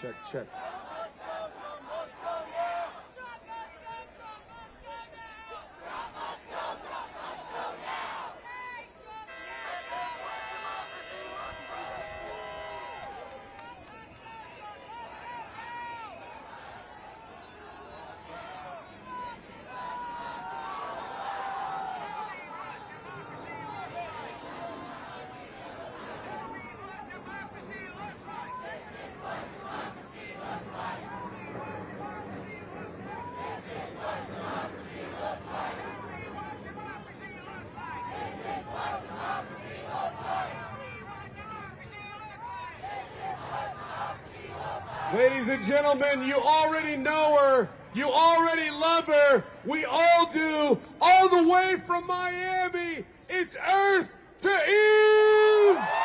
check. Ladies and gentlemen, you already know her. You already love her. We all do. All the way from Miami, it's Earth to Eve.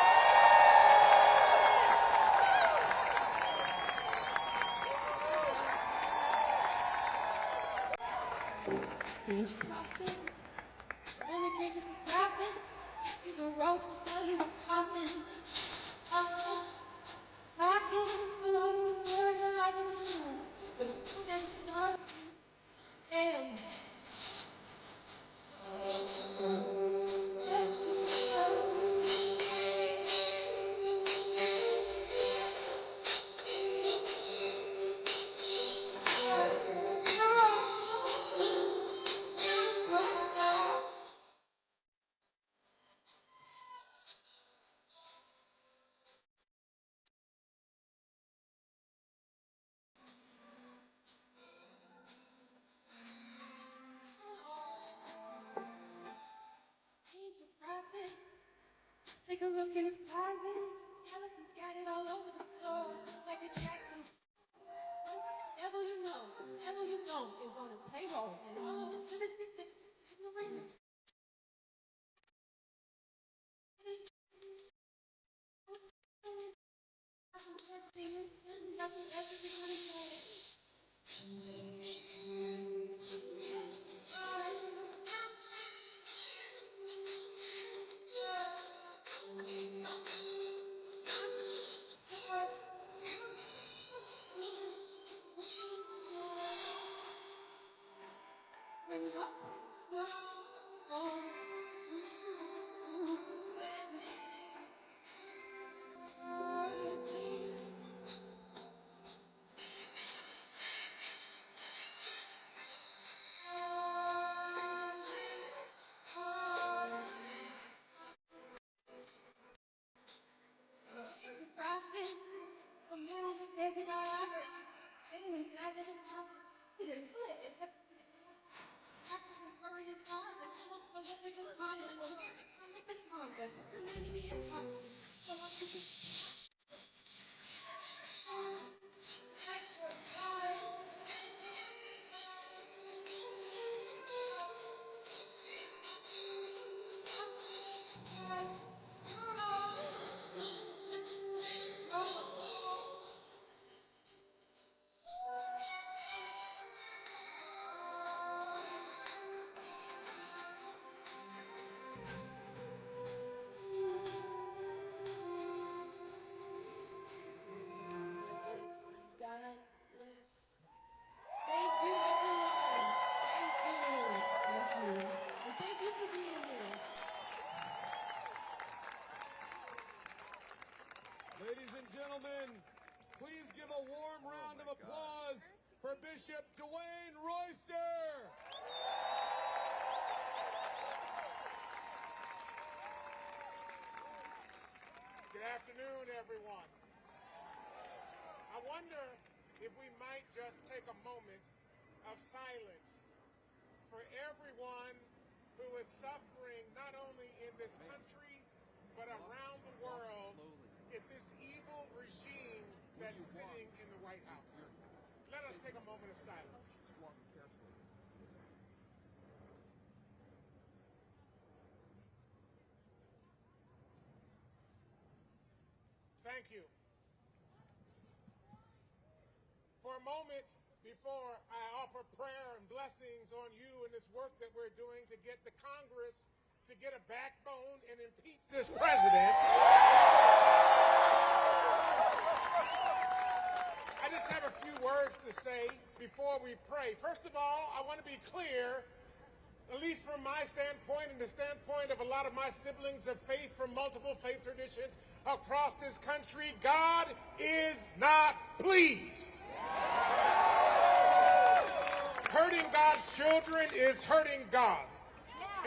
Take a look in his closet. Skeletons scattered all over the floor, like a Jackson. Devil you know is on his payroll, and all of us to this thing. Ladies and gentlemen, please give a warm round of applause for Bishop Dwayne Royster. Good afternoon, everyone. I wonder if we might just take a moment of silence for everyone who is suffering not only in this country, but around the world at this evil regime that's sitting in the White House. Let us take a moment of silence. Thank you. For a moment before I offer prayer and blessings on you in this work that we're doing to get the Congress to get a backbone and impeach this president, I just have a few words to say before we pray. First of all, I want to be clear, at least from my standpoint and the standpoint of a lot of my siblings of faith from multiple faith traditions across this country, God is not pleased. Hurting God's children is hurting God.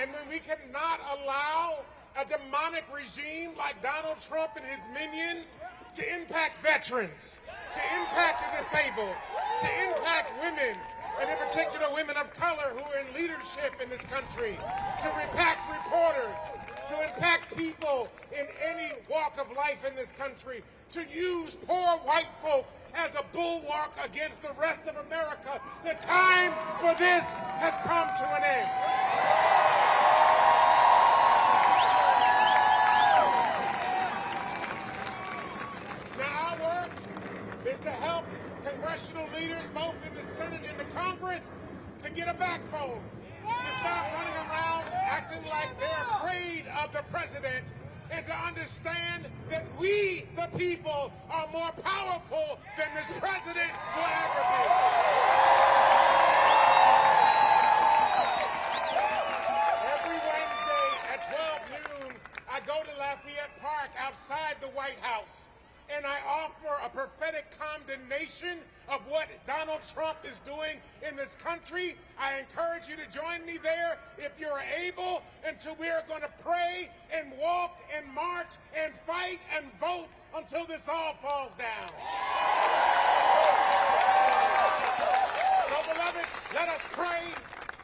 And when we cannot allow a demonic regime like Donald Trump and his minions to impact veterans, to impact the disabled, to impact women, and in particular women of color who are in leadership in this country, to impact reporters, to impact people in any walk of life in this country, to use poor white folk as a bulwark against the rest of America. The time for this has come to an end. Now our work is to help congressional leaders, both in the Senate and the Congress, to get a backbone, to stop running around acting like they're afraid of the president, and to understand that we, the people, are more powerful than this president will ever be. Every Wednesday at 12 noon, I go to Lafayette Park outside the White House, and I offer a prophetic condemnation of what Donald Trump is doing in this country. I encourage you to join me there if you're able, until we are going to pray and walk and march and fight and vote until this all falls down. So, beloved, let us pray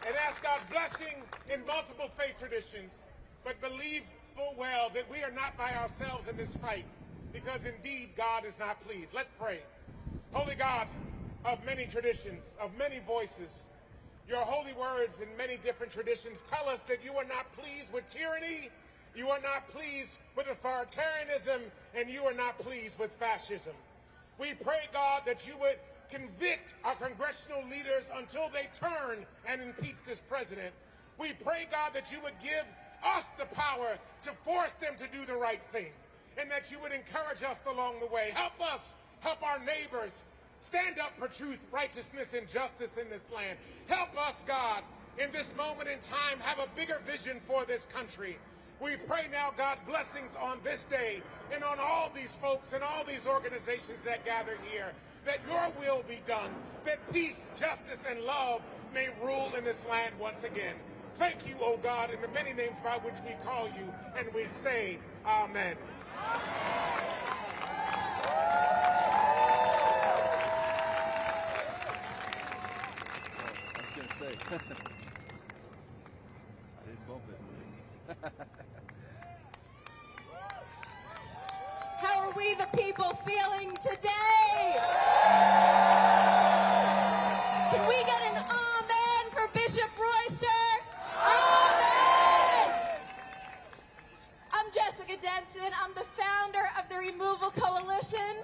and ask God's blessing in multiple faith traditions, but believe full well that we are not by ourselves in this fight, because indeed God is not pleased. Let's pray. Holy God of many traditions, of many voices, your holy words in many different traditions tell us that you are not pleased with tyranny, you are not pleased with authoritarianism, and you are not pleased with fascism. We pray, God, that you would convict our congressional leaders until they turn and impeach this president. We pray, God, that you would give us the power to force them to do the right thing, and that you would encourage us along the way. Help us, help our neighbors stand up for truth, righteousness, and justice in this land. Help us, God, in this moment in time, have a bigger vision for this country. We pray now, God, blessings on this day and on all these folks and all these organizations that gather here, that your will be done, that peace, justice, and love may rule in this land once again. Thank you, O God, in the many names by which we call you, and we say, Amen. I didn't bump it. How are we the people feeling today? Can we get an amen for Bishop Royster? Amen! I'm Jessica Denson. I'm the founder of the Removal Coalition.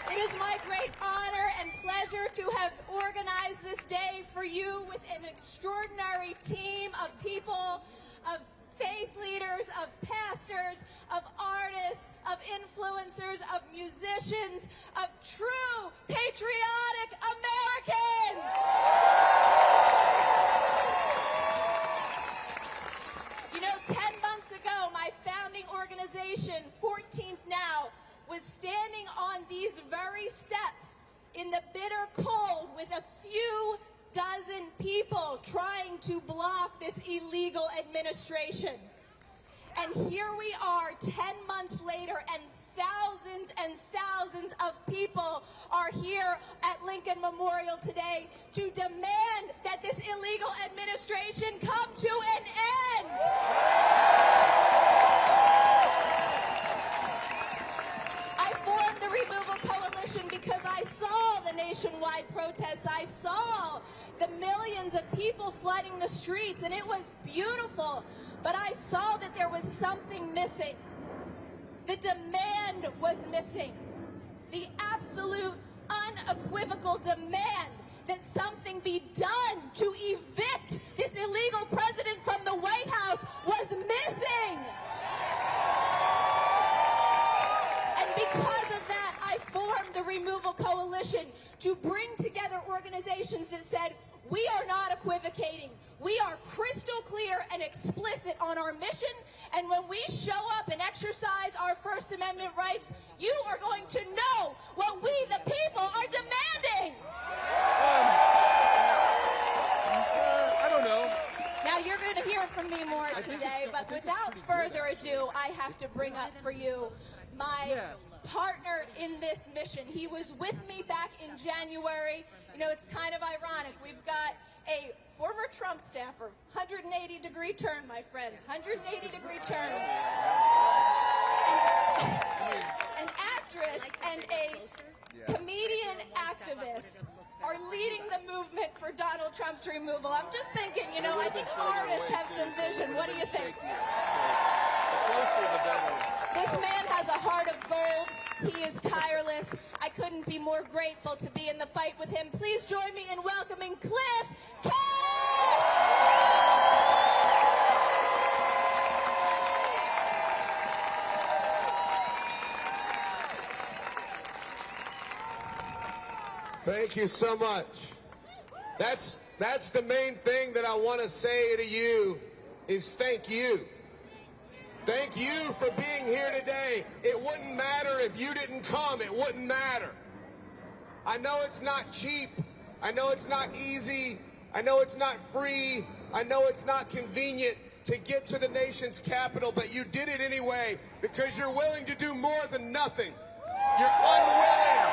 It is my great honor and pleasure to have organized this day for you with an extraordinary team of people, of faith leaders, of pastors, of artists, of influencers, of musicians, of true patriotic Americans. You know, 10 months ago, my founding organization, 14th Now, was standing on these very steps in the bitter cold with a few dozen people trying to block this illegal administration. And here we are 10 months later, and thousands of people are here at Lincoln Memorial today to demand that this illegal administration come to an end. I formed the Removal Coalition because I saw the nationwide protests. I saw the millions of people flooding the streets, and it was beautiful. But I saw that there was something missing. The demand was missing. The absolute, unequivocal demand that something be done to evict this illegal president from the White House was missing. And because Removal Coalition to bring together organizations that said, we are not equivocating. We are crystal clear and explicit on our mission, and when we show up and exercise our First Amendment rights, you are going to know what we, the people, are demanding. I don't know. Now, you're going to hear from me more today, but without further ado, I have to bring up for you my partner in this mission. He was with me back in January. You know, it's kind of ironic. We've got a former Trump staffer, 180-degree turn, my friends, 180-degree turn. An actress and a comedian activist are leading the movement for Donald Trump's removal. I'm just thinking, you know, I think artists have some vision. What do you think? This man has a heart of gold. He is tireless. I couldn't be more grateful to be in the fight with him. Please join me in welcoming Cliff K. Thank you so much. That's the main thing that I want to say to you is thank you. Thank you for being here today. It wouldn't matter if you didn't come. It wouldn't matter. I know it's not cheap. I know it's not easy. I know it's not free. I know it's not convenient to get to the nation's capital, but you did it anyway because you're willing to do more than nothing. You're unwilling.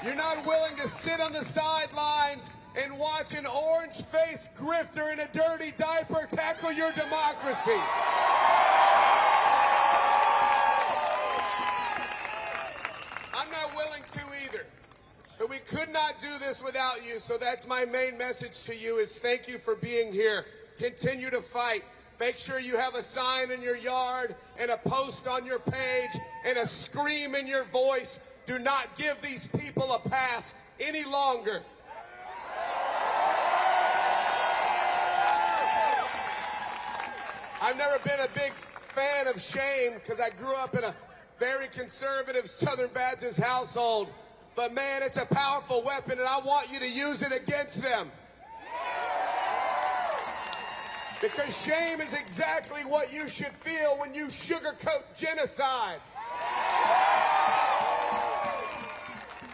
You're not willing to sit on the sidelines and watch an orange-faced grifter in a dirty diaper tackle your democracy. I'm not willing to either. But we could not do this without you, so that's my main message to you is thank you for being here. Continue to fight. Make sure you have a sign in your yard and a post on your page and a scream in your voice. Do not give these people a pass any longer. I've never been a big fan of shame because I grew up in a very conservative Southern Baptist household. But man, it's a powerful weapon and I want you to use it against them. Because shame is exactly what you should feel when you sugarcoat genocide.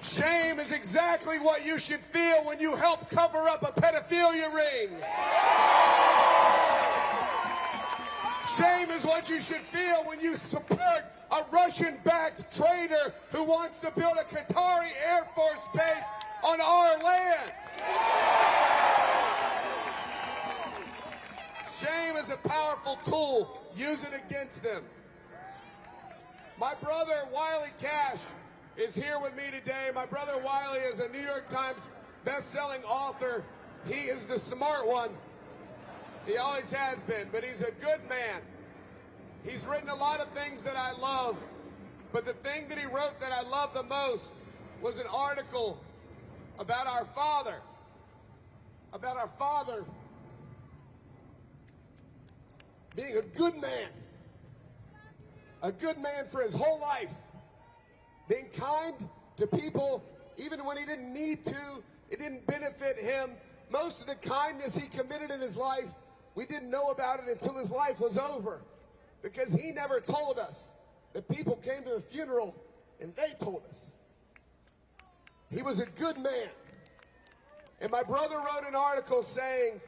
Shame is exactly what you should feel when you help cover up a pedophilia ring. Shame is what you should feel when you support a Russian-backed traitor who wants to build a Qatari Air Force base on our land. Shame is a powerful tool. Use it against them. My brother, Wiley Cash, is here with me today. My brother Wiley is a New York Times best-selling author. He is the smart one. He always has been, but he's a good man. He's written a lot of things that I love, but the thing that he wrote that I love the most was an article about our father being a good man for his whole life, being kind to people even when he didn't need to, it didn't benefit him. Most of the kindness he committed in his life, we didn't know about it until his life was over, because he never told us. The people came to the funeral and they told us. He was a good man. And my brother wrote an article saying,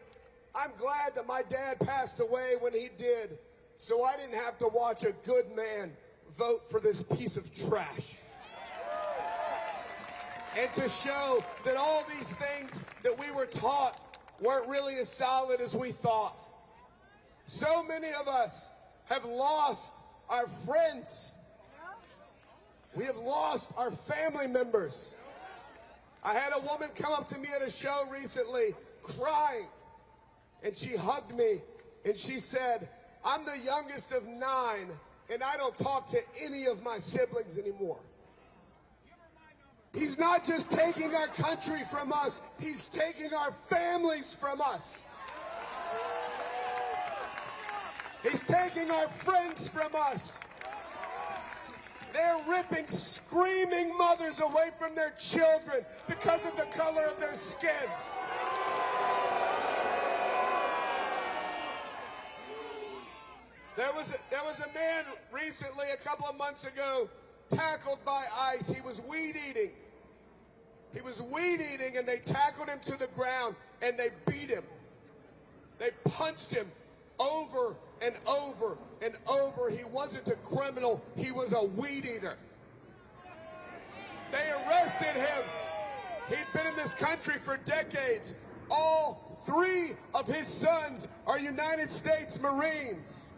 I'm glad that my dad passed away when he did, so I didn't have to watch a good man vote for this piece of trash. And to show that all these things that we were taught weren't really as solid as we thought. So many of us have lost our friends. We have lost our family members. I had a woman come up to me at a show recently crying, and she hugged me and she said, I'm the youngest of 9 and I don't talk to any of my siblings anymore. He's not just taking our country from us, he's taking our families from us. He's taking our friends from us. ripping, screaming mothers away from their children because of the color of their skin. There was a man recently, a couple of months ago, tackled by ICE. He was weed eating. He was weed eating, and they tackled him to the ground, and they beat him. They punched him over and over and over. He wasn't a criminal. He was a weed eater. They arrested him. He'd been in this country for decades. All 3 of his sons are United States Marines.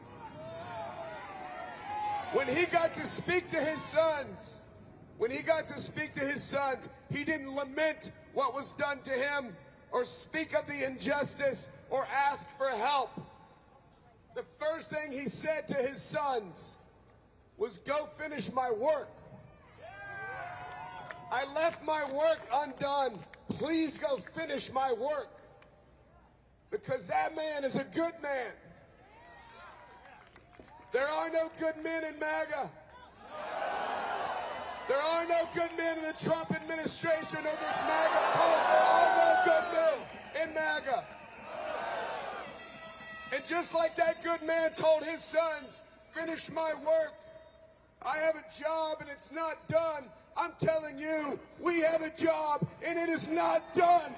When he got to speak to his sons, he didn't lament what was done to him or speak of the injustice or ask for help. The first thing he said to his sons was, "Go finish my work. I left my work undone. Please go finish my work." Because that man is a good man. There are no good men in MAGA. There are no good men in the Trump administration or this MAGA cult. There are no good men in MAGA. And just like that good man told his sons, "Finish my work. I have a job and it's not done." I'm telling you, we have a job and it is not done.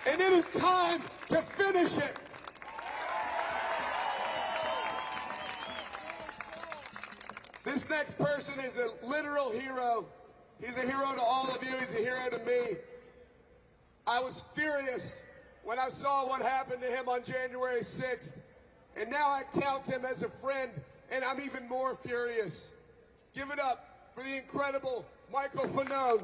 And it is time to finish it. This next person is a literal hero. He's a hero to all of you. He's a hero to me. I was furious when I saw what happened to him on January 6th. And now I count him as a friend, and I'm even more furious. Give it up for the incredible Michael Fanone.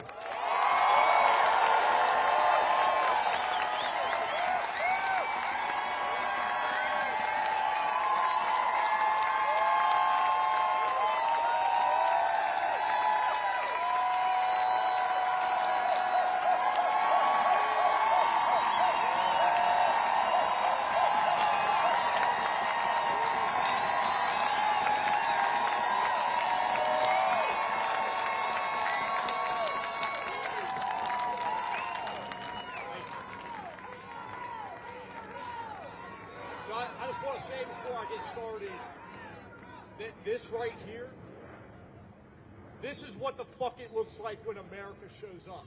I just want to say before I get started that this right here, this is what the fuck it looks like when America shows up.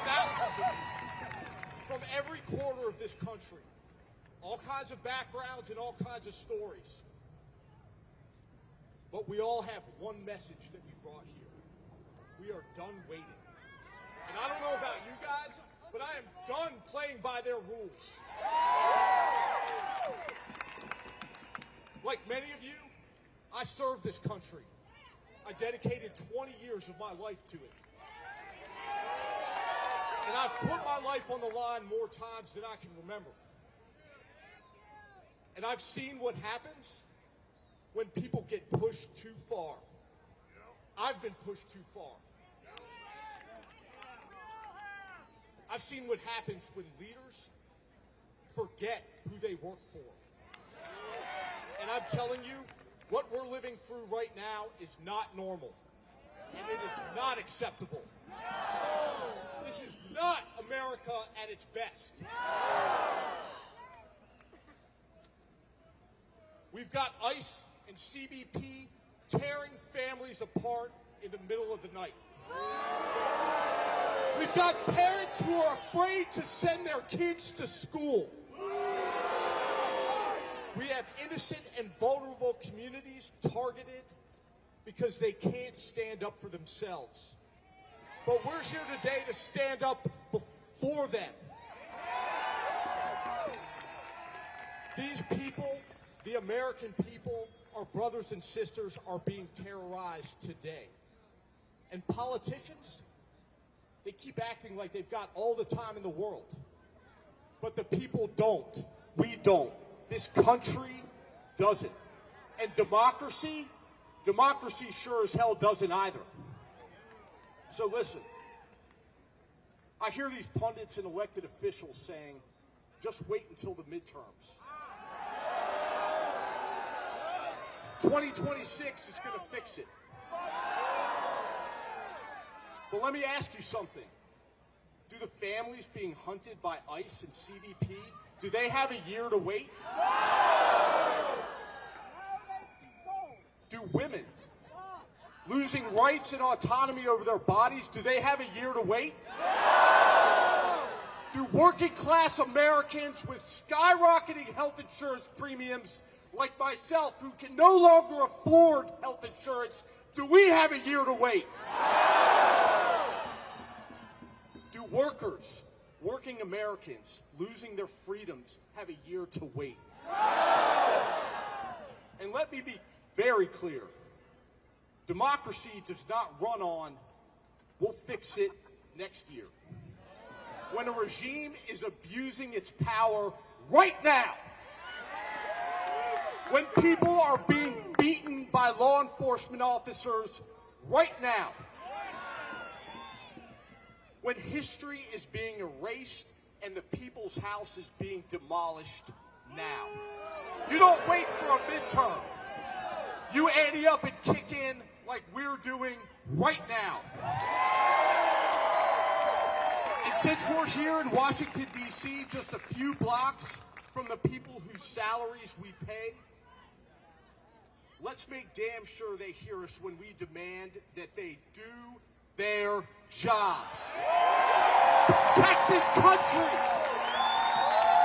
Thousands of people from every corner of this country, all kinds of backgrounds and all kinds of stories. But we all have one message that we brought here. We are done waiting. And I don't know about you guys, but I am done playing by their rules. Like many of you, I served this country. I dedicated 20 years of my life to it. And I've put my life on the line more times than I can remember. And I've seen what happens when people get pushed too far. I've been pushed too far. I've seen what happens when leaders forget who they work for. And I'm telling you, what we're living through right now is not normal. And it is not acceptable. This is not America at its best. We've got ICE and CBP tearing families apart in the middle of the night. We've got parents who are afraid to send their kids to school. We have innocent and vulnerable communities targeted because they can't stand up for themselves. But we're here today to stand up for them. These people, the American people, our brothers and sisters, are being terrorized today. And politicians, they keep acting like they've got all the time in the world. But the people don't. We don't. This country doesn't. And democracy sure as hell doesn't either. So listen, I hear these pundits and elected officials saying Just wait until the midterms. 2026 is going to fix it. But let me ask you something. Do the families being hunted by ICE and CBP, do they have a year to wait? Do women losing rights and autonomy over their bodies, do they have a year to wait? Do working class Americans with skyrocketing health insurance premiums like myself who can no longer afford health insurance, do we have a year to wait? Do workers, working Americans losing their freedoms have a year to wait? And let me be very clear. Democracy does not run on, we'll fix it next year. When a regime is abusing its power right now, when people are being beaten by law enforcement officers right now, when history is being erased and the people's house is being demolished now. You don't wait for a midterm. You ante up and kick in like we're doing right now. And since we're here in Washington, D.C., just a few blocks from the people whose salaries we pay, let's make damn sure they hear us when we demand that they do their jobs. Protect this country.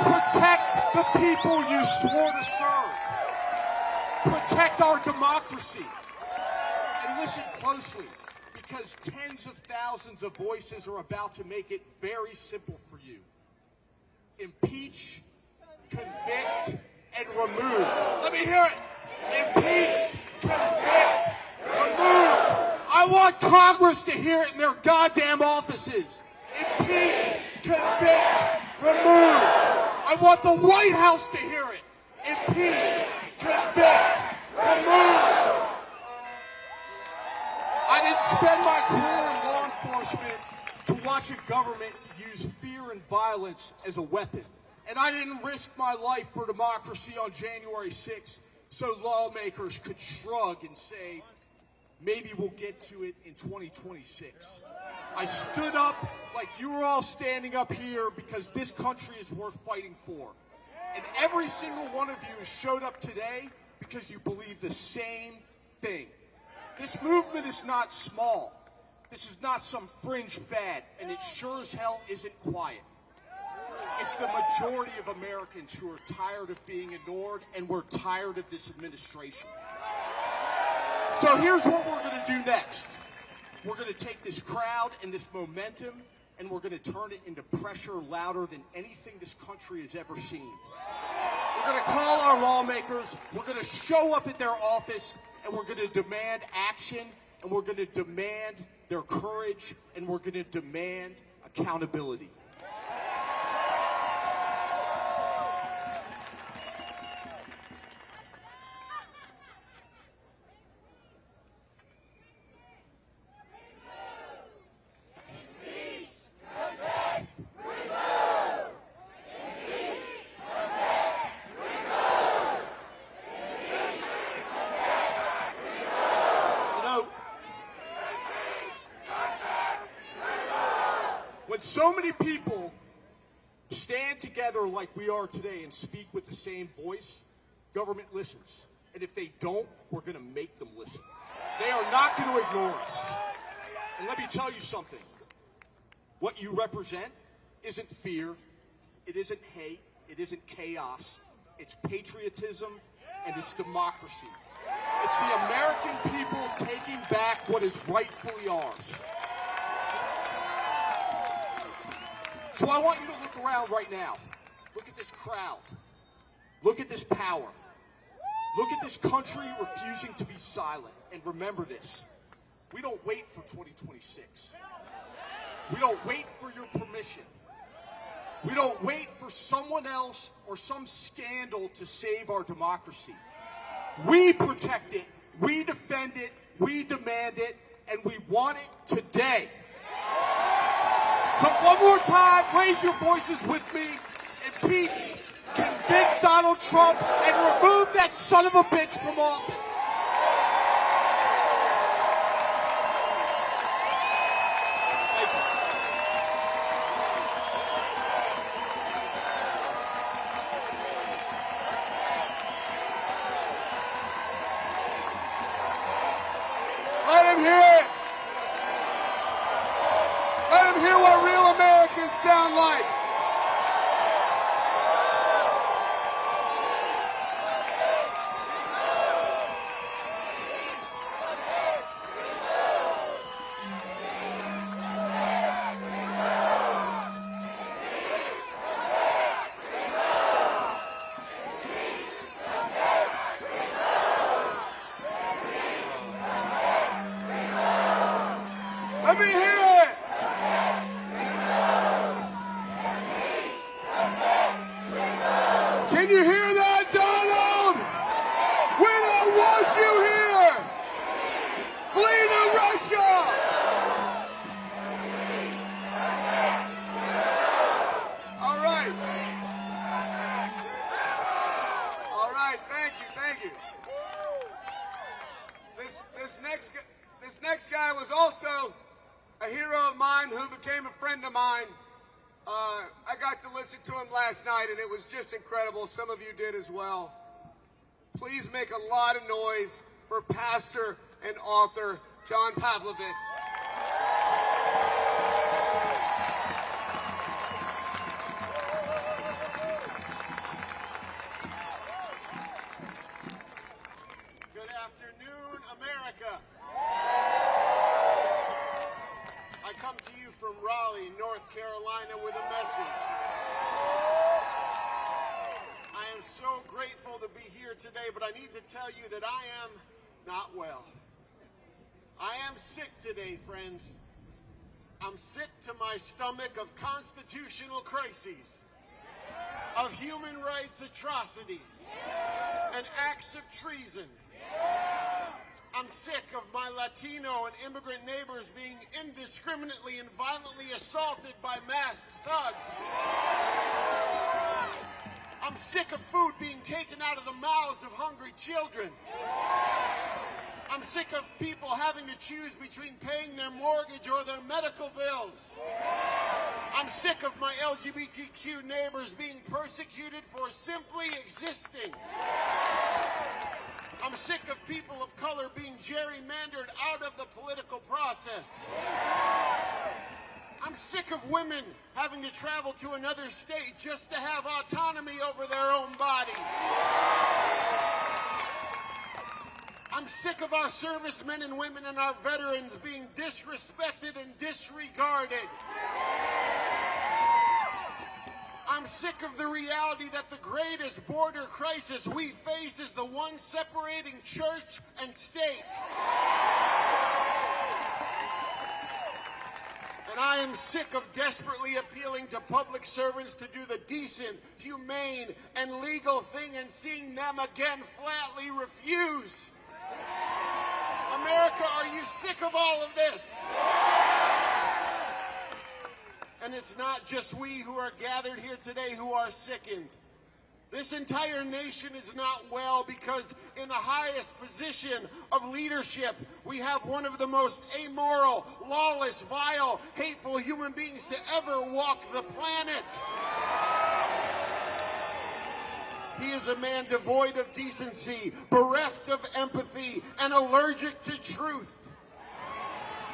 Protect the people you swore to serve. Protect our democracy. And listen closely, because tens of thousands of voices are about to make it very simple for you. Impeach, convict, and remove. Let me hear it. Impeach, convict, remove. I want Congress to hear it in their goddamn offices. Impeach, convict, remove. I want the White House to hear it. Impeach, convict, remove. I didn't spend my career in law enforcement to watch a government use fear and violence as a weapon. And I didn't risk my life for democracy on January 6th so lawmakers could shrug and say, maybe we'll get to it in 2026. I stood up like you were all standing up here because this country is worth fighting for. And every single one of you showed up today because you believe the same thing. This movement is not small. This is not some fringe fad, and it sure as hell isn't quiet. It's the majority of Americans who are tired of being ignored, and we're tired of this administration. So here's what we're going to do next. We're going to take this crowd and this momentum, and we're going to turn it into pressure louder than anything this country has ever seen. We're going to call our lawmakers, we're going to show up at their office, and we're going to demand action, and we're going to demand their courage, and we're going to demand accountability. When so many people stand together like we are today and speak with the same voice, government listens. And if they don't, we're going to make them listen. They are not going to ignore us. And let me tell you something. What you represent isn't fear. It isn't hate. It isn't chaos. It's patriotism and it's democracy. It's the American people taking back what is rightfully ours. So I want you to look around right now. Look at this crowd. Look at this power. Look at this country refusing to be silent. And remember this. We don't wait for 2026. We don't wait for your permission. We don't wait for someone else or some scandal to save our democracy. We protect it. We defend it. We demand it. And we want it today. So one more time, raise your voices with me impeach, convict Donald Trump, and remove that son of a bitch from office. Let him hear it. Let him hear what real Americans sound like. Let me hear it! Can you hear that, Donald? We don't want you here! Flee to Russia! All right. All right, thank you. This next guy was also a hero of mine who became a friend of mine. I got to listen to him last night, and it was just incredible. Some of you did as well. Please make a lot of noise for pastor and author John Pavlovitz. Good afternoon, America. I come to you from Raleigh, North Carolina, with a message. I am so grateful to be here today, but I need to tell you that I am not well. I am sick today, friends. I'm sick to my stomach of constitutional crises, of human rights atrocities, and acts of treason. I'm sick of my Latino and immigrant neighbors being indiscriminately and violently assaulted by masked thugs. I'm sick of food being taken out of the mouths of hungry children. I'm sick of people having to choose between paying their mortgage or their medical bills. I'm sick of my LGBTQ neighbors being persecuted for simply existing. I'm sick of people of color being gerrymandered out of the political process. I'm sick of women having to travel to another state just to have autonomy over their own bodies. I'm sick of our servicemen and women and our veterans being disrespected and disregarded. I'm sick of the reality that the greatest border crisis we face is the one separating church and state. And I am sick of desperately appealing to public servants to do the decent, humane, and legal thing and seeing them again flatly refuse. America, are you sick of all of this? And it's not just we who are gathered here today who are sickened. This entire nation is not well because in the highest position of leadership, we have one of the most amoral, lawless, vile, hateful human beings to ever walk the planet. He is a man devoid of decency, bereft of empathy, and allergic to truth.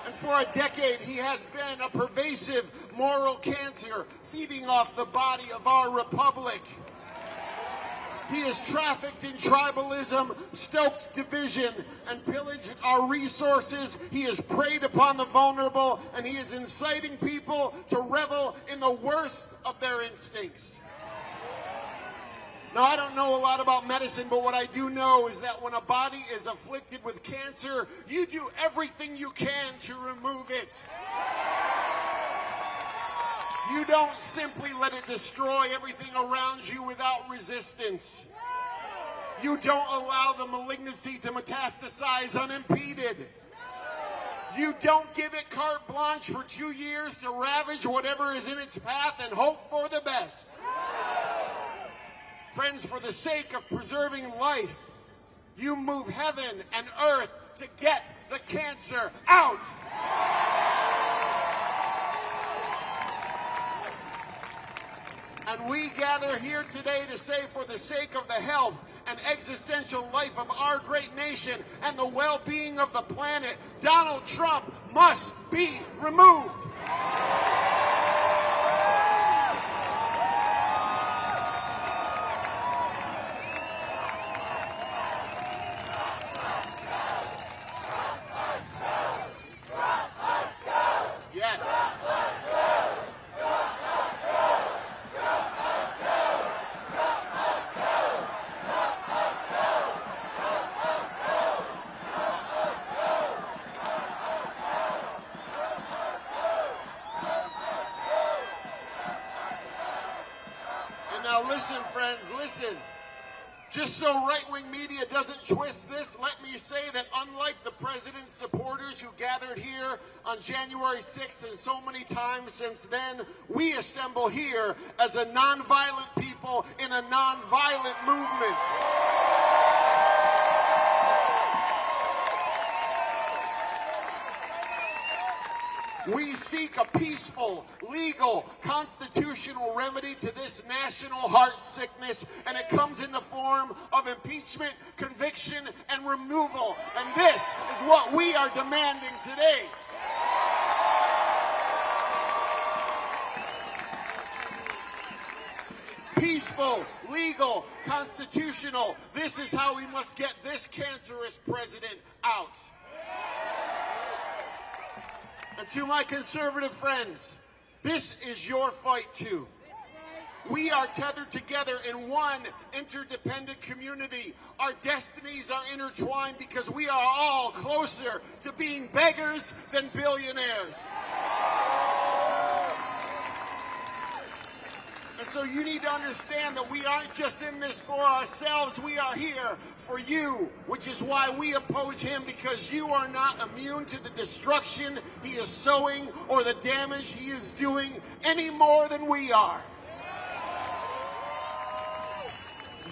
And for a decade, he has been a pervasive moral cancer feeding off the body of our republic. He has trafficked in tribalism, stoked division, and pillaged our resources. He has preyed upon the vulnerable, and he is inciting people to revel in the worst of their instincts. Now, I don't know a lot about medicine, but what I do know is that when a body is afflicted with cancer, you do everything you can to remove it. You don't simply let it destroy everything around you without resistance. You don't allow the malignancy to metastasize unimpeded. You don't give it carte blanche for 2 years to ravage whatever is in its path and hope for the best. Friends, for the sake of preserving life, you move heaven and earth to get the cancer out. And we gather here today to say, for the sake of the health and existential life of our great nation and the well-being of the planet, Donald Trump must be removed. Now listen, friends, listen. Just so right-wing media doesn't twist this, let me say that unlike the president's supporters who gathered here on January 6th and so many times since then, we assemble here as a nonviolent people in a nonviolent movement. We seek a peaceful, legal, constitutional remedy to this national heart sickness, and it comes in the form of impeachment, conviction, and removal. And this is what we are demanding today. Peaceful, legal, constitutional. This is how we must get this cancerous president out. And to my conservative friends, this is your fight too. We are tethered together in one interdependent community. Our destinies are intertwined because we are all closer to being beggars than billionaires. And so you need to understand that we aren't just in this for ourselves, we are here for you, which is why we oppose him, because you are not immune to the destruction he is sowing or the damage he is doing any more than we are.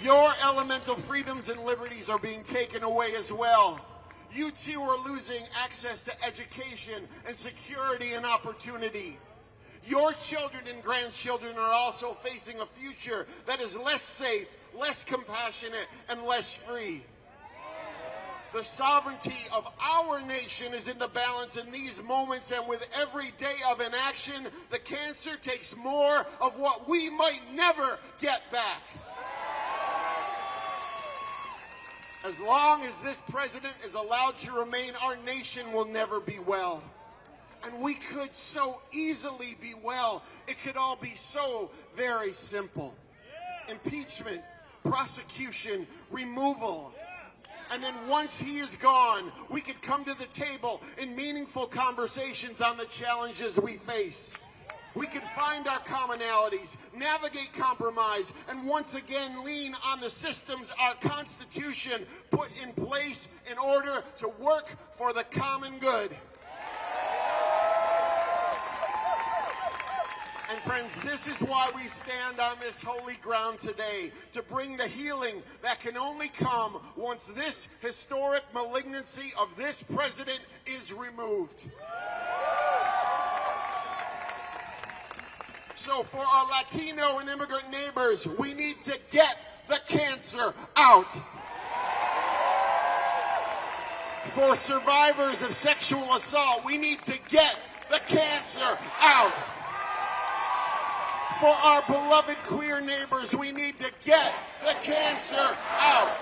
Your elemental freedoms and liberties are being taken away as well. You too are losing access to education and security and opportunity. Your children and grandchildren are also facing a future that is less safe, less compassionate, and less free. The sovereignty of our nation is in the balance in these moments, and with every day of inaction, the cancer takes more of what we might never get back. As long as this president is allowed to remain, our nation will never be well. And we could so easily be well. It could all be so very simple. Impeachment, prosecution, removal. And then once he is gone, we could come to the table in meaningful conversations on the challenges we face. We could find our commonalities, navigate compromise, and once again lean on the systems our Constitution put in place in order to work for the common good. And friends, this is why we stand on this holy ground today, to bring the healing that can only come once this historic malignancy of this president is removed. So for our Latino and immigrant neighbors, we need to get the cancer out. For survivors of sexual assault, we need to get the cancer out. For our beloved queer neighbors, we need to get the cancer out.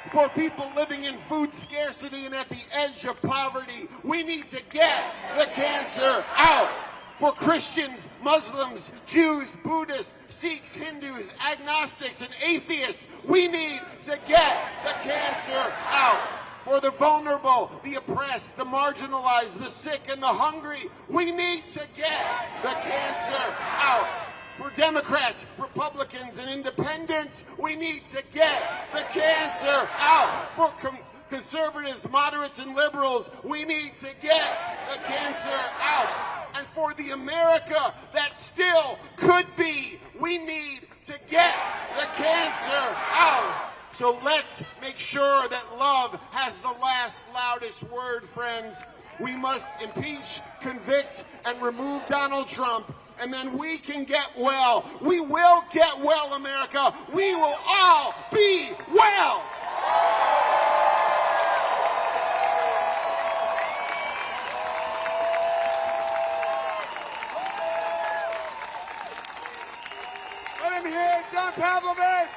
For people living in food scarcity and at the edge of poverty, we need to get the cancer out. For Christians, Muslims, Jews, Buddhists, Sikhs, Hindus, agnostics, and atheists, we need to get the cancer out. For the vulnerable, the oppressed, the marginalized, the sick, and the hungry, we need to get the cancer out. For Democrats, Republicans, and independents, we need to get the cancer out. For conservatives, moderates, and liberals, we need to get the cancer out. And for the America that still could be, we need to get the cancer out. So let's make sure that love has the last, loudest word, friends. We must impeach, convict, and remove Donald Trump, and then we can get well. We will get well, America. We will all be well. Let him hear it, John Pavlovich.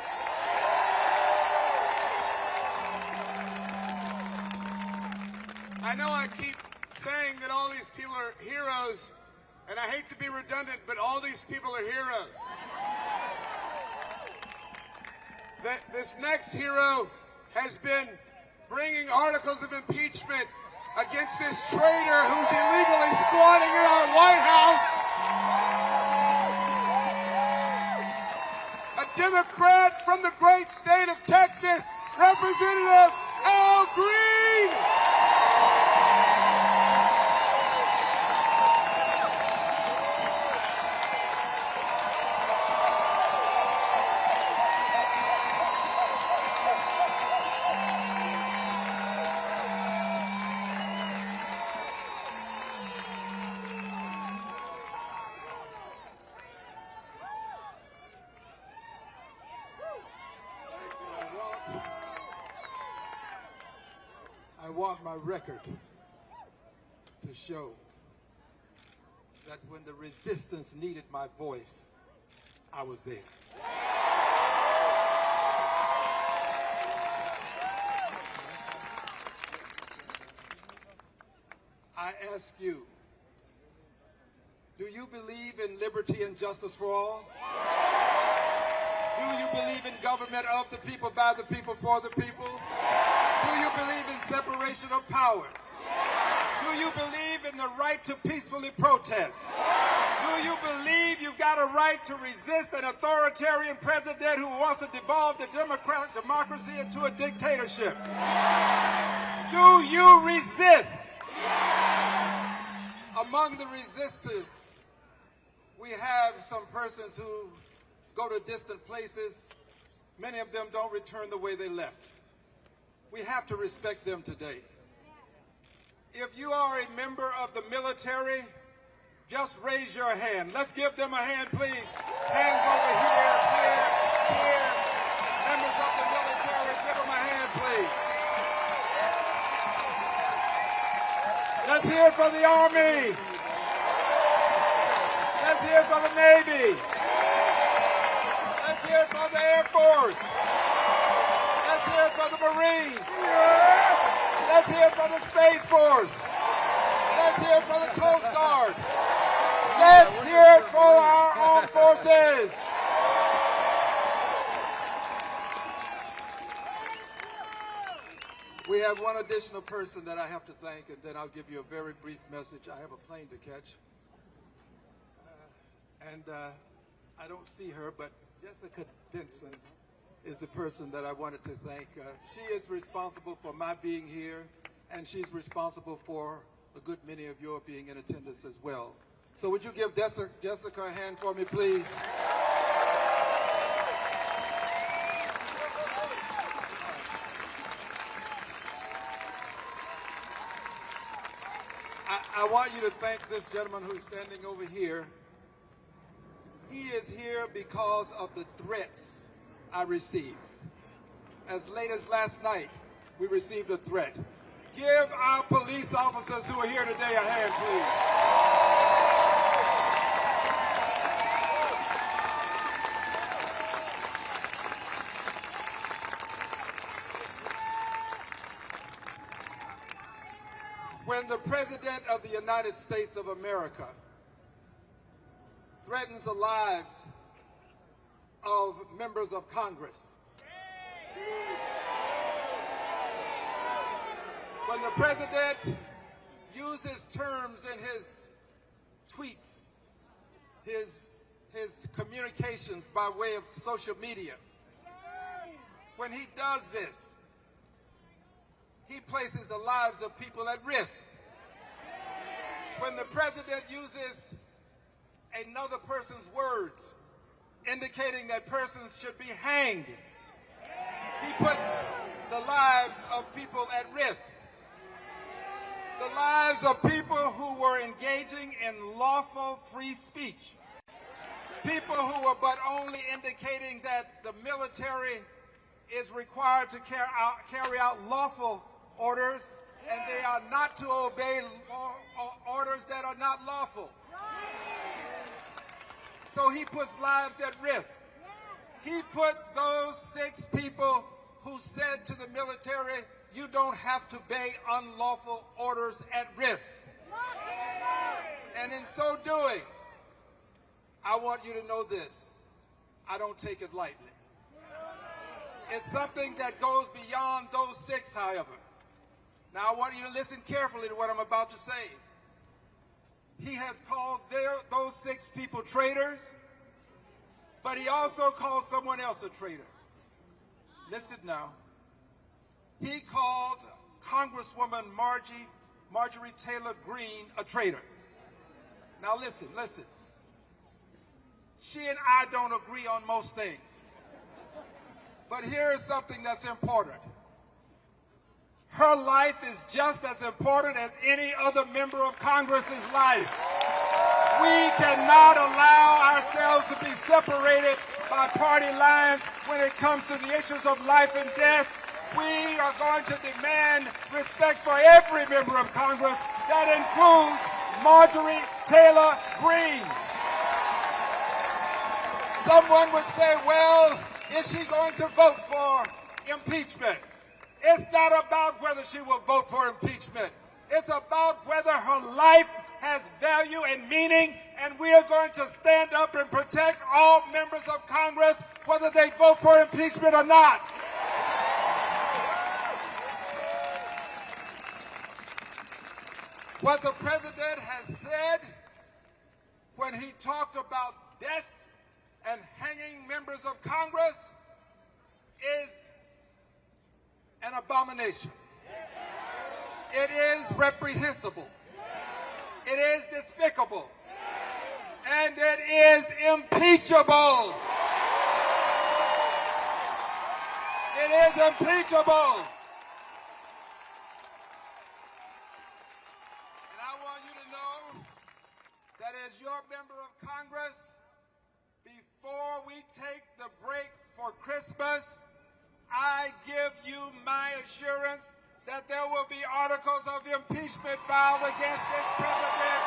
I know I keep saying that all these people are heroes, and I hate to be redundant, but all these people are heroes. This next hero has been bringing articles of impeachment against this traitor who's illegally squatting in our White House. A Democrat from the great state of Texas, Representative Al Green. I want my record to show that when the resistance needed my voice, I was there. I ask you, do you believe in liberty and justice for all? Do you believe in government of the people, by the people, for the people? Do you believe in separation of powers? Do you believe in the right to peacefully protest? Do you believe you've got a right to resist an authoritarian president who wants to devolve the democracy into a dictatorship? Do you resist? Among the resistors, we have some persons who go to distant places. Many of them don't return the way they left. We have to respect them today. If you are a member of the military, just raise your hand. Let's give them a hand, please. Hands over here, here, here. Members of the military, give them a hand, please. Let's hear it for the Army. Let's hear it for the Navy. Let's hear it for the Air Force. Let's hear it for the Marines. Let's hear it for the Space Force. Let's hear it for the Coast Guard. Let's hear it for our armed forces. We have one additional person that I have to thank, and then I'll give you a very brief message. I have a plane to catch. I don't see her, but Jessica Denson is the person that I wanted to thank. She is responsible for my being here, and she's responsible for a good many of your being in attendance as well. So would you give Jessica a hand for me, please? I want you to thank this gentleman who's standing over here. He is here because of the threats I receive. As late as last night, we received a threat. Give our police officers who are here today a hand, please. When the President of the United States of America threatens the lives of members of Congress, when the President uses terms in his tweets, his communications by way of social media, when he does this, he places the lives of people at risk. When the President uses another person's words indicating that persons should be hanged. He puts the lives of people at risk. The lives of people who were engaging in lawful free speech. People who were but only indicating that the military is required to carry out lawful orders, and they are not to obey orders that are not lawful. So he puts lives at risk. He put those 6 people who said to the military, you don't have to obey unlawful orders at risk. And in so doing, I want you to know this. I don't take it lightly. It's something that goes beyond those 6, however. Now, I want you to listen carefully to what I'm about to say. He has called those 6 people traitors, but he also called someone else a traitor. Listen now. He called Congresswoman Marjorie Taylor Greene a traitor. Now listen. She and I don't agree on most things. But here is something that's important. Her life is just as important as any other member of Congress's life. We cannot allow ourselves to be separated by party lines when it comes to the issues of life and death. We are going to demand respect for every member of Congress. That includes Marjorie Taylor Greene. Someone would say, well, is she going to vote for impeachment? It's not about whether she will vote for impeachment. It's about whether her life has value and meaning, and we are going to stand up and protect all members of Congress, whether they vote for impeachment or not. What the president has said when he talked about death and hanging members of Congress is an abomination. It is reprehensible. It is despicable. And it is impeachable. It is impeachable. And I want you to know that as your member of Congress, before we take the break for Christmas, I give you my assurance that there will be articles of impeachment filed against this president.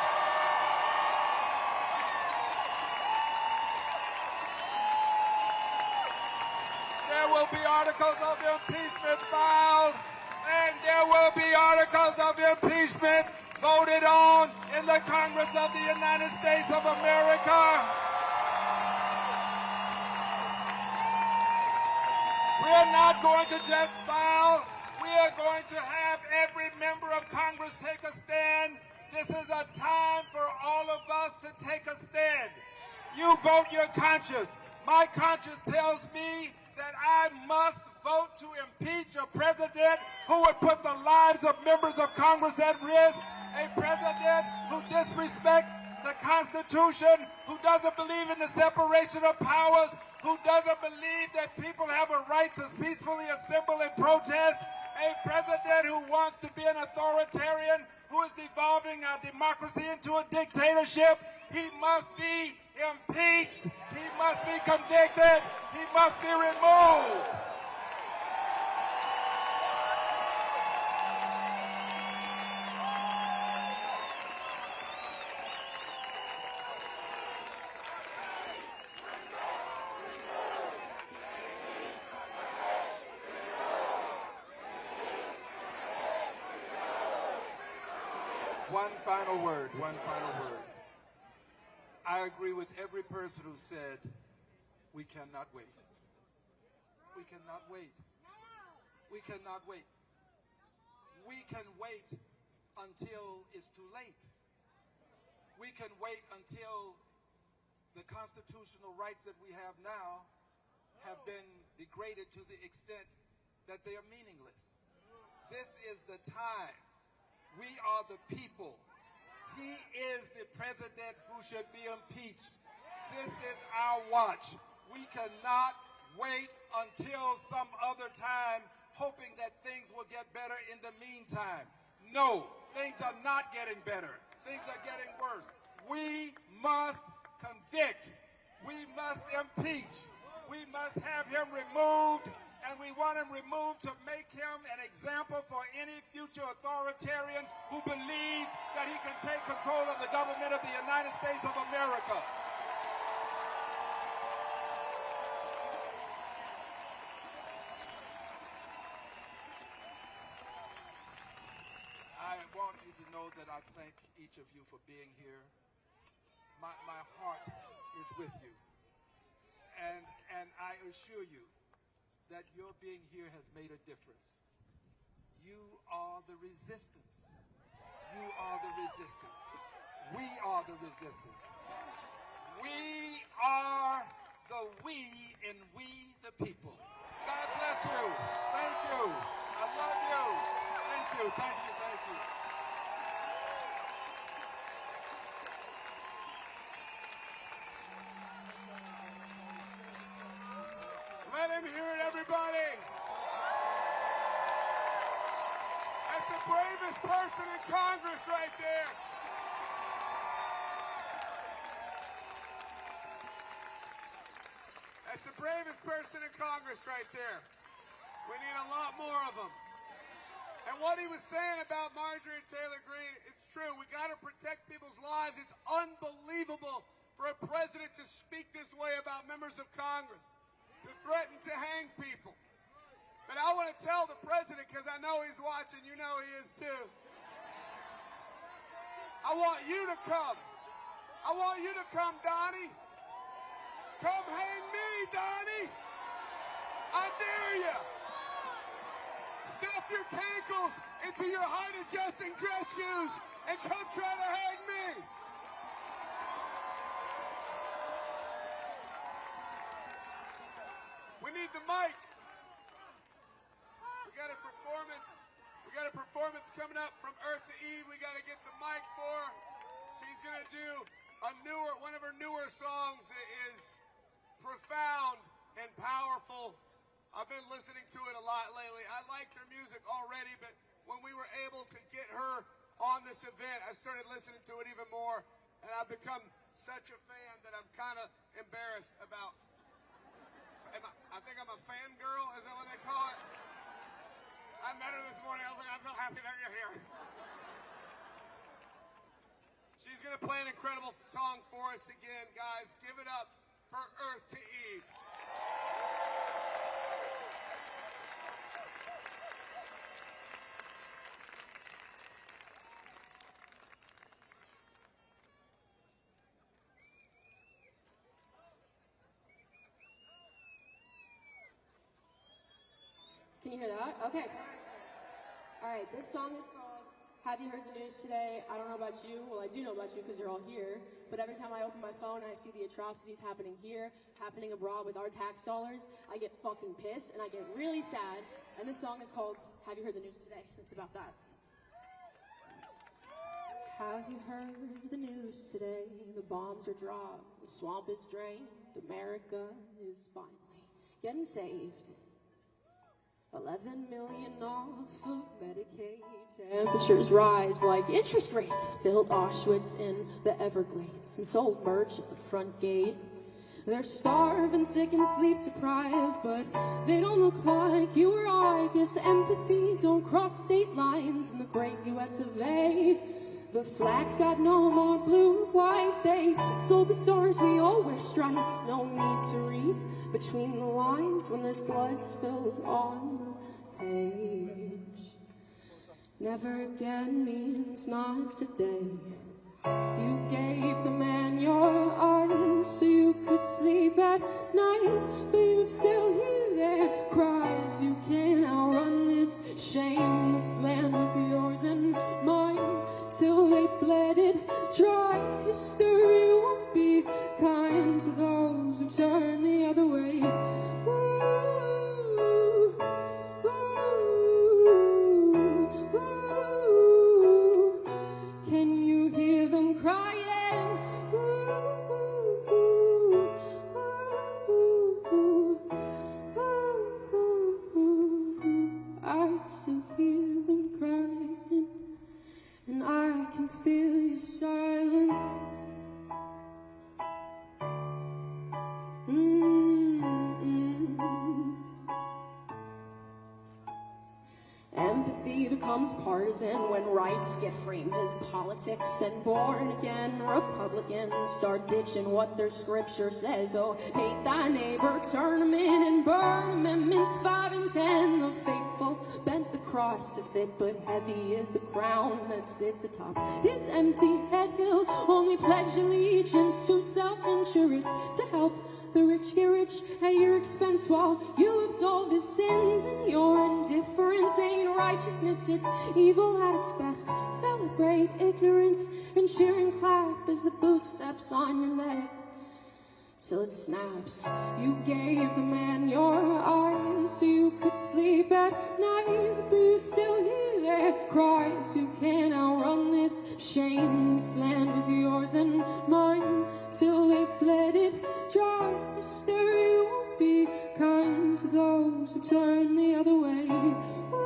There will be articles of impeachment filed, and there will be articles of impeachment voted on in the Congress of the United States of America. We are not going to just file. We are going to have every member of Congress take a stand. This is a time for all of us to take a stand. You vote your conscience. My conscience tells me that I must vote to impeach a president who would put the lives of members of Congress at risk, a president who disrespects the Constitution, who doesn't believe in the separation of powers, who doesn't believe that people have a right to peacefully assemble and protest, a president who wants to be an authoritarian, who is devolving our democracy into a dictatorship. He must be impeached. He must be convicted. He must be removed. One final word. I agree with every person who said, we cannot wait. We cannot wait. We cannot wait. We can wait until it's too late. We can wait until the constitutional rights that we have now have been degraded to the extent that they are meaningless. This is the time. We are the people. He is the president who should be impeached. This is our watch. We cannot wait until some other time hoping that things will get better in the meantime. No, things are not getting better. Things are getting worse. We must convict. We must impeach. We must have him removed, and we want him removed to make him an example for any future authoritarian who believes that he can take control of the government of the United States of America. I want you to know that I thank each of you for being here. My heart is with you. And I assure you that your being here has made a difference. You are the resistance. You are the resistance. We are the resistance. We are the we in we the people. God bless you. Thank you. I love you. Thank you, thank you, thank you. Let him hear it, everybody. That's the bravest person in Congress right there. That's the bravest person in Congress right there. We need a lot more of them. And what he was saying about Marjorie Taylor Greene, it's true. We got to protect people's lives. It's unbelievable for a president to speak this way about members of Congress, to threaten to hang people. But I want to tell the president, because I know he's watching, you know he is too. I want you to come. I want you to come, Donnie. Come hang me, Donnie. I dare you. Stuff your cankles into your height-adjusting dress shoes and come try to hang me. We need the mic. We got a performance coming up from Earth to Eve. We got to get the mic for her. She's gonna do one of her newer songs that is profound and powerful. I've been listening to it a lot lately. I liked her music already, but when we were able to get her on this event, I started listening to it even more, and I've become such a fan that I'm kind of embarrassed about. I think I'm a fangirl, is that what they call it? I met her this morning. I was like, I'm so happy that you're here. She's going to play an incredible song for us again, guys. Give it up for Earth to Eve. Can you hear that? Okay. All right, this song is called Have You Heard the News Today? I don't know about you. Well, I do know about you because you're all here. But every time I open my phone and I see the atrocities happening here, happening abroad with our tax dollars, I get fucking pissed and I get really sad. And this song is called Have You Heard the News Today? It's about that. Have you heard the news today? The bombs are dropped, the swamp is drained, America is finally getting saved. 11 million off of Medicaid. Temperatures rise like interest rates. Built Auschwitz in the Everglades and sold merch at the front gate. They're starving, sick, and sleep deprived, but they don't look like you or I. Guess empathy don't cross state lines in the great US of A. The flag's got no more blue, white. They sold the stars, we all wear stripes. No need to read between the lines when there's blood spilled on the page. Never again means not today. You gave the man your eyes so you could sleep at night, but you still hear their cries. You can't outrun this shame. This land was yours and mine till they bled it dry. History won't be kind to those who turn the other way. Ooh, ooh, ooh. Can you hear them crying? Ooh, ooh, ooh, ooh. still hear them crying, and I can feel your silence. Empathy becomes partisan when rights get framed as politics, and born again Republicans start ditching what their scripture says. Oh, hate thy neighbor, turn them in and burn. Amendments 5 and 10. The faithful bent the cross to fit, but heavy is the crown that sits atop his empty head. He'll only pledge allegiance to self-interest, to help the rich get rich at your expense while you absolve his sins. And your indifference ain't righteousness, it's evil at its best. Celebrate ignorance and cheer and clap as the boot steps on your leg till it snaps. You gave the man your eyes so you could sleep at night, but you still hear their cries. You can't outrun this shame. This land was yours and mine till they bled it dry. Mister, you won't be kind to those who turn the other way. Ooh,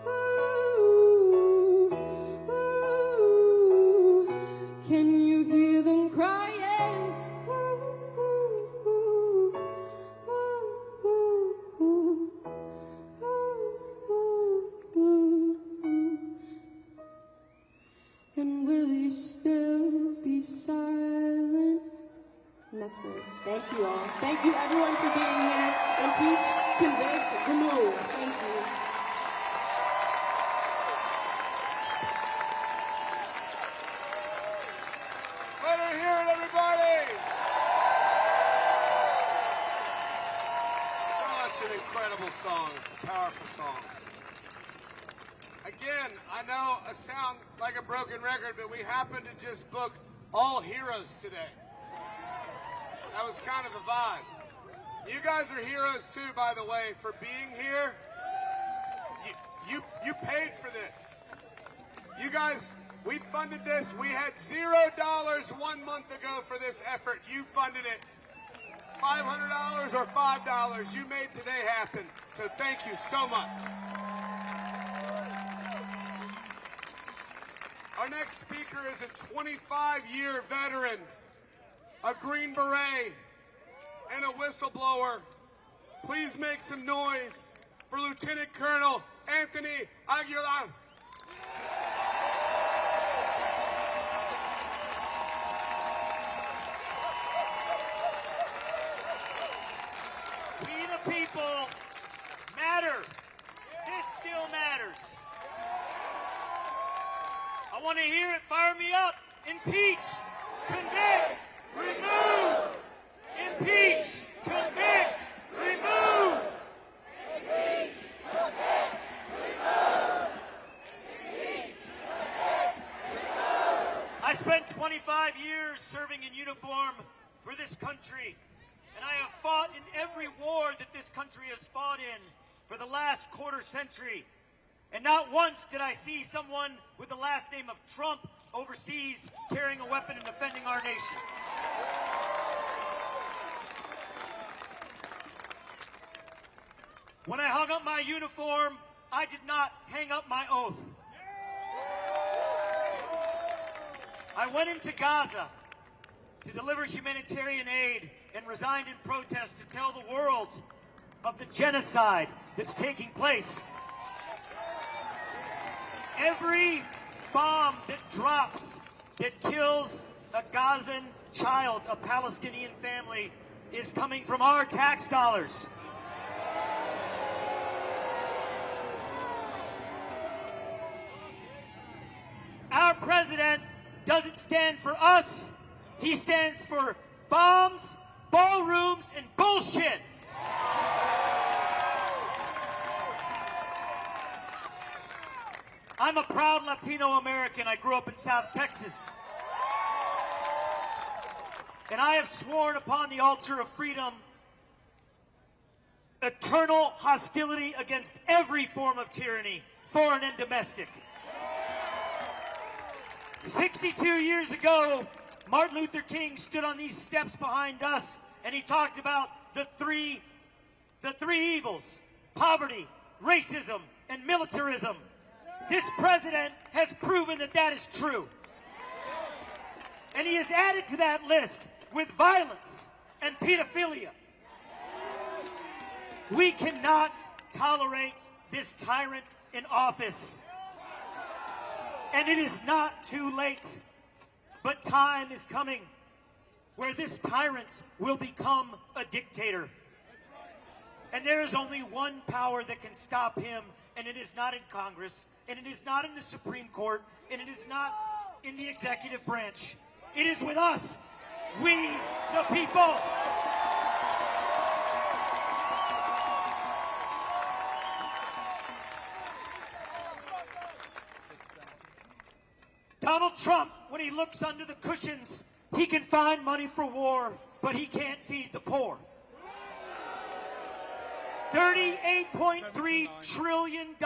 ooh, ooh. Can you hear them crying? And will you still be silent? And that's it. Thank you all. Thank you everyone for being here. Impeach, convict, remove. Thank you. Let her hear it, everybody! Such an incredible song. It's a powerful song. Again, I know I sound like a broken record, but we happened to just book all heroes today. That was kind of the vibe. You guys are heroes too, by the way, for being here. You paid for this. You guys, we funded this. We had $0 1 month ago for this effort. You funded it. $500 or $5. You made today happen. So thank you so much. Our next speaker is a 25-year veteran, a Green Beret, and a whistleblower. Please make some noise for Lieutenant Colonel Anthony Aguilar. We the people matter. This still matters. I want to hear it. Fire me up. Impeach, convict, remove. Impeach, convict, remove. Impeach, convict, remove. Impeach, convict, remove. I spent 25 years serving in uniform for this country, and I have fought in every war that this country has fought in for the last quarter century. And not once did I see someone with the last name of Trump overseas carrying a weapon and defending our nation. When I hung up my uniform, I did not hang up my oath. I went into Gaza to deliver humanitarian aid and resigned in protest to tell the world of the genocide that's taking place. Every bomb that drops that kills a Gazan child, a Palestinian family, is coming from our tax dollars. Our president doesn't stand for us. He stands for bombs, ballrooms, and bullshit. I'm a proud Latino American. I grew up in South Texas. And I have sworn upon the altar of freedom eternal hostility against every form of tyranny, foreign and domestic. 62 years ago, Martin Luther King stood on these steps behind us, and he talked about the three evils: poverty, racism, and militarism. This president has proven that that is true. And he has added to that list with violence and pedophilia. We cannot tolerate this tyrant in office. And it is not too late, but time is coming where this tyrant will become a dictator. And there is only one power that can stop him, and it is not in Congress, and it is not in the Supreme Court, and it is not in the executive branch. It is with us, we the people. Donald Trump, when he looks under the cushions, he can find money for war, but he can't feed the poor. $38.3 trillion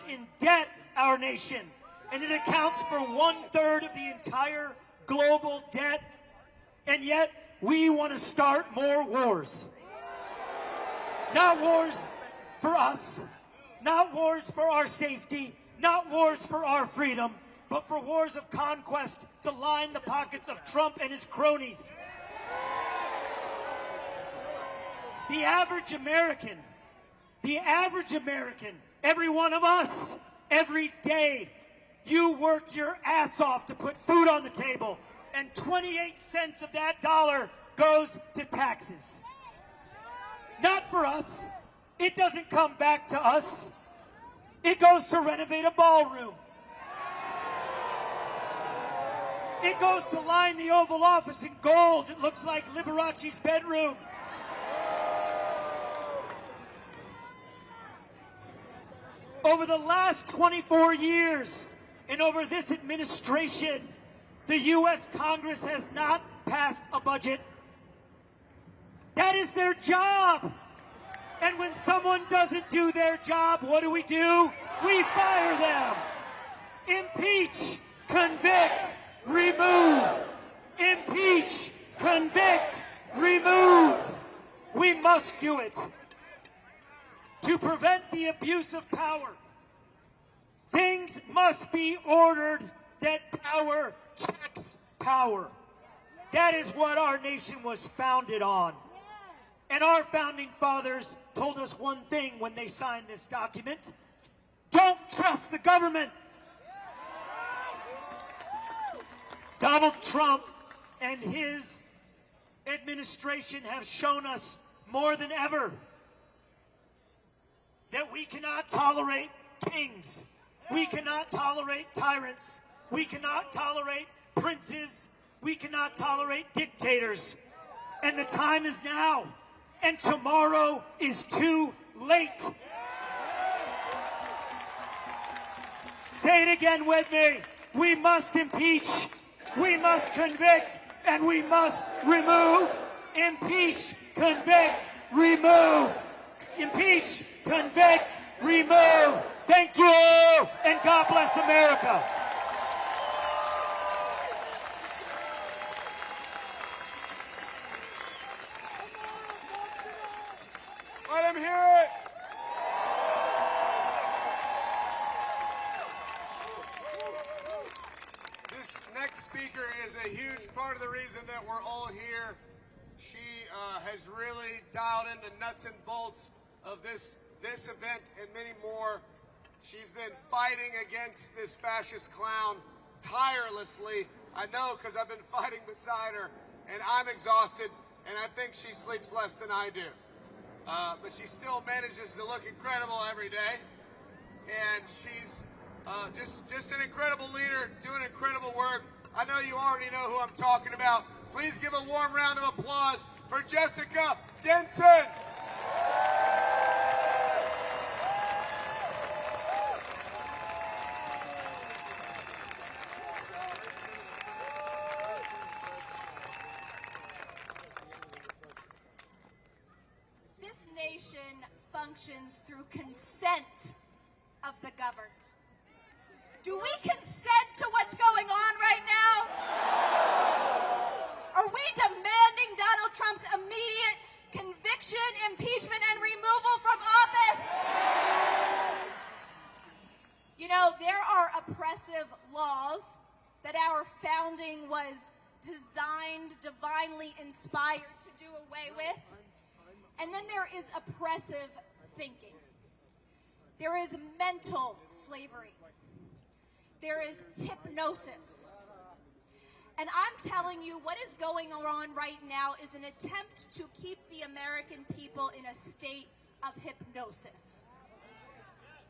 in debt, our nation, and it accounts for 1/3 of the entire global debt, and yet we want to start more wars. Not wars for us, not wars for our safety, not wars for our freedom, but for wars of conquest to line the pockets of Trump and his cronies. The average American, every one of us, every day, you work your ass off to put food on the table, and 28 cents of that dollar goes to taxes. Not for us. It doesn't come back to us. It goes to renovate a ballroom. It goes to line the Oval Office in gold. It looks like Liberace's bedroom. Over the last 24 years, and over this administration, the U.S. Congress has not passed a budget. That is their job. And when someone doesn't do their job, what do? We fire them. Impeach, convict, remove. Impeach, convict, remove. We must do it. To prevent the abuse of power, things must be ordered that power checks power. That is what our nation was founded on. And our founding fathers told us one thing when they signed this document: don't trust the government. Donald Trump and his administration have shown us more than ever that we cannot tolerate kings. We cannot tolerate tyrants. We cannot tolerate princes. We cannot tolerate dictators. And the time is now. And tomorrow is too late. Say it again with me. We must impeach. We must convict. And we must remove. Impeach, convict, remove. Impeach, convict, remove. Thank you, and God bless America. Let him hear it. This next speaker is a huge part of the reason that we're all here. She has really dialed in the nuts and bolts of this event and many more. She's been fighting against this fascist clown tirelessly. I know because I've been fighting beside her, and I'm exhausted, and I think she sleeps less than I do. But she still manages to look incredible every day, and she's just an incredible leader, doing incredible work. I know you already know who I'm talking about. Please give a warm round of applause for Jessica Denson. This nation functions through consent of the governed. Do we consent to what's going on right now? Are we demanding Donald Trump's immediate conviction, impeachment, and removal from office? what our founding was designed, divinely inspired to do away with. And then there is oppressive thinking. There is mental slavery. There is hypnosis. And I'm telling you, what is going on right now is an attempt to keep the American people in a state of hypnosis,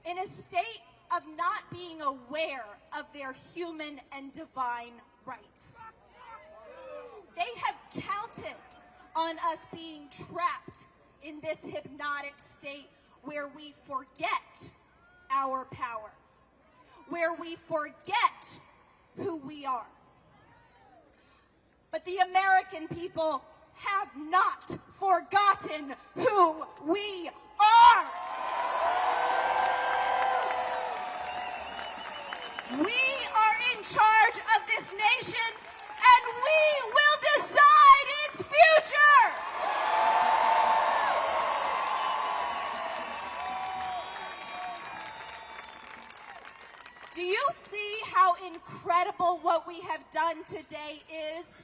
in a state of not being aware of their human and divine rights. They have counted on us being trapped in this hypnotic state where we forget our power, where we forget who we are. But the American people have not forgotten who we are. We are in charge of this nation, and we will decide its future. Do you see how incredible what we have done today is?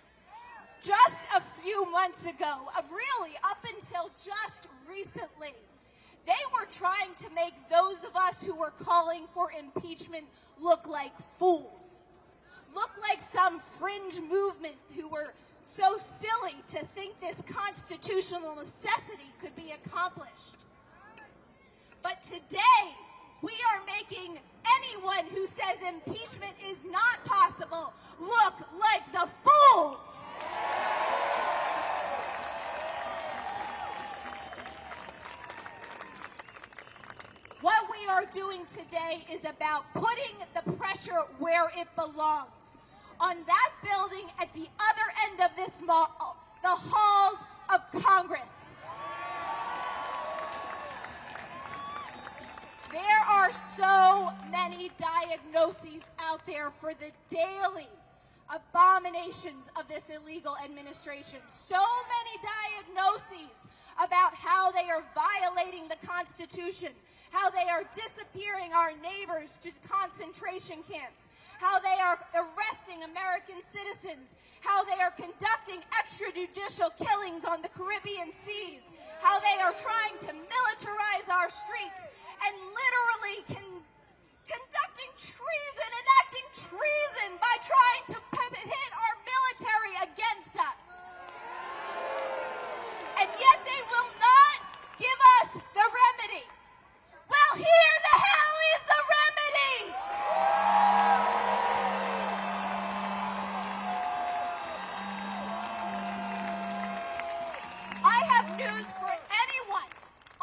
Just a few months ago, really up until just recently, they were trying to make those of us who were calling for impeachment look like fools, look like some fringe movement who were so silly to think this constitutional necessity could be accomplished. But today, we are making anyone who says impeachment is not possible look like the fools. What we are doing today is about putting the pressure where it belongs. On that building at the other end of this mall, the halls of Congress. There are so many diagnoses out there for the daily abominations of this illegal administration. So many diagnoses about how they are violating the Constitution, how they are disappearing our neighbors to concentration camps, how they are arresting American citizens, how they are conducting extrajudicial killings on the Caribbean seas, how they are trying to militarize our streets and literally conducting treason, enacting treason by trying to hit our military against us. And yet they will not give us the remedy. Well, here the hell is the remedy. I have news for anyone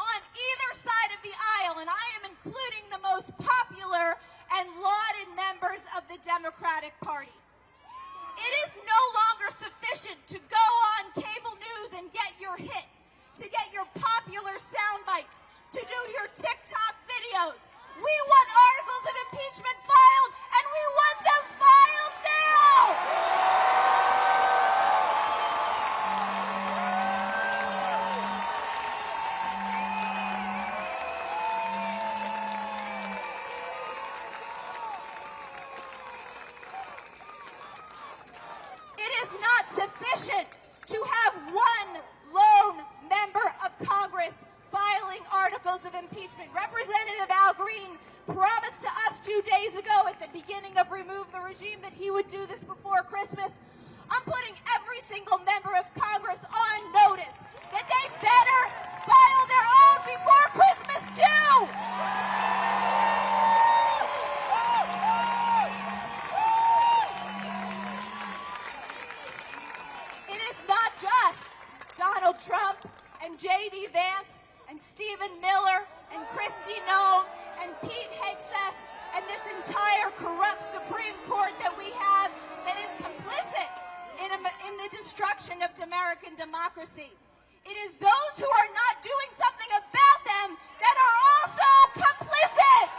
on either side of the aisle, and I am including the most popular and lauded members of the Democratic Party. It is no longer sufficient to go on cable news and get your hit, to get your popular sound bites, to do your TikTok videos. We want articles of impeachment filed, and we want them filed now! It is not sufficient to have one lone member of Congress filing articles of impeachment. Representative Al Green promised to us 2 days ago at the beginning of Remove the Regime that he would do this before Christmas. I'm putting every single member of Congress on notice that they better file their own before Christmas too! It is not just Donald Trump and J.D. Vance and Stephen Miller and Kristi Noem and Pete Hegseth and this entire corrupt Supreme Court that we have that is complicit in the destruction of American democracy. It is those who are not doing something about them that are also complicit.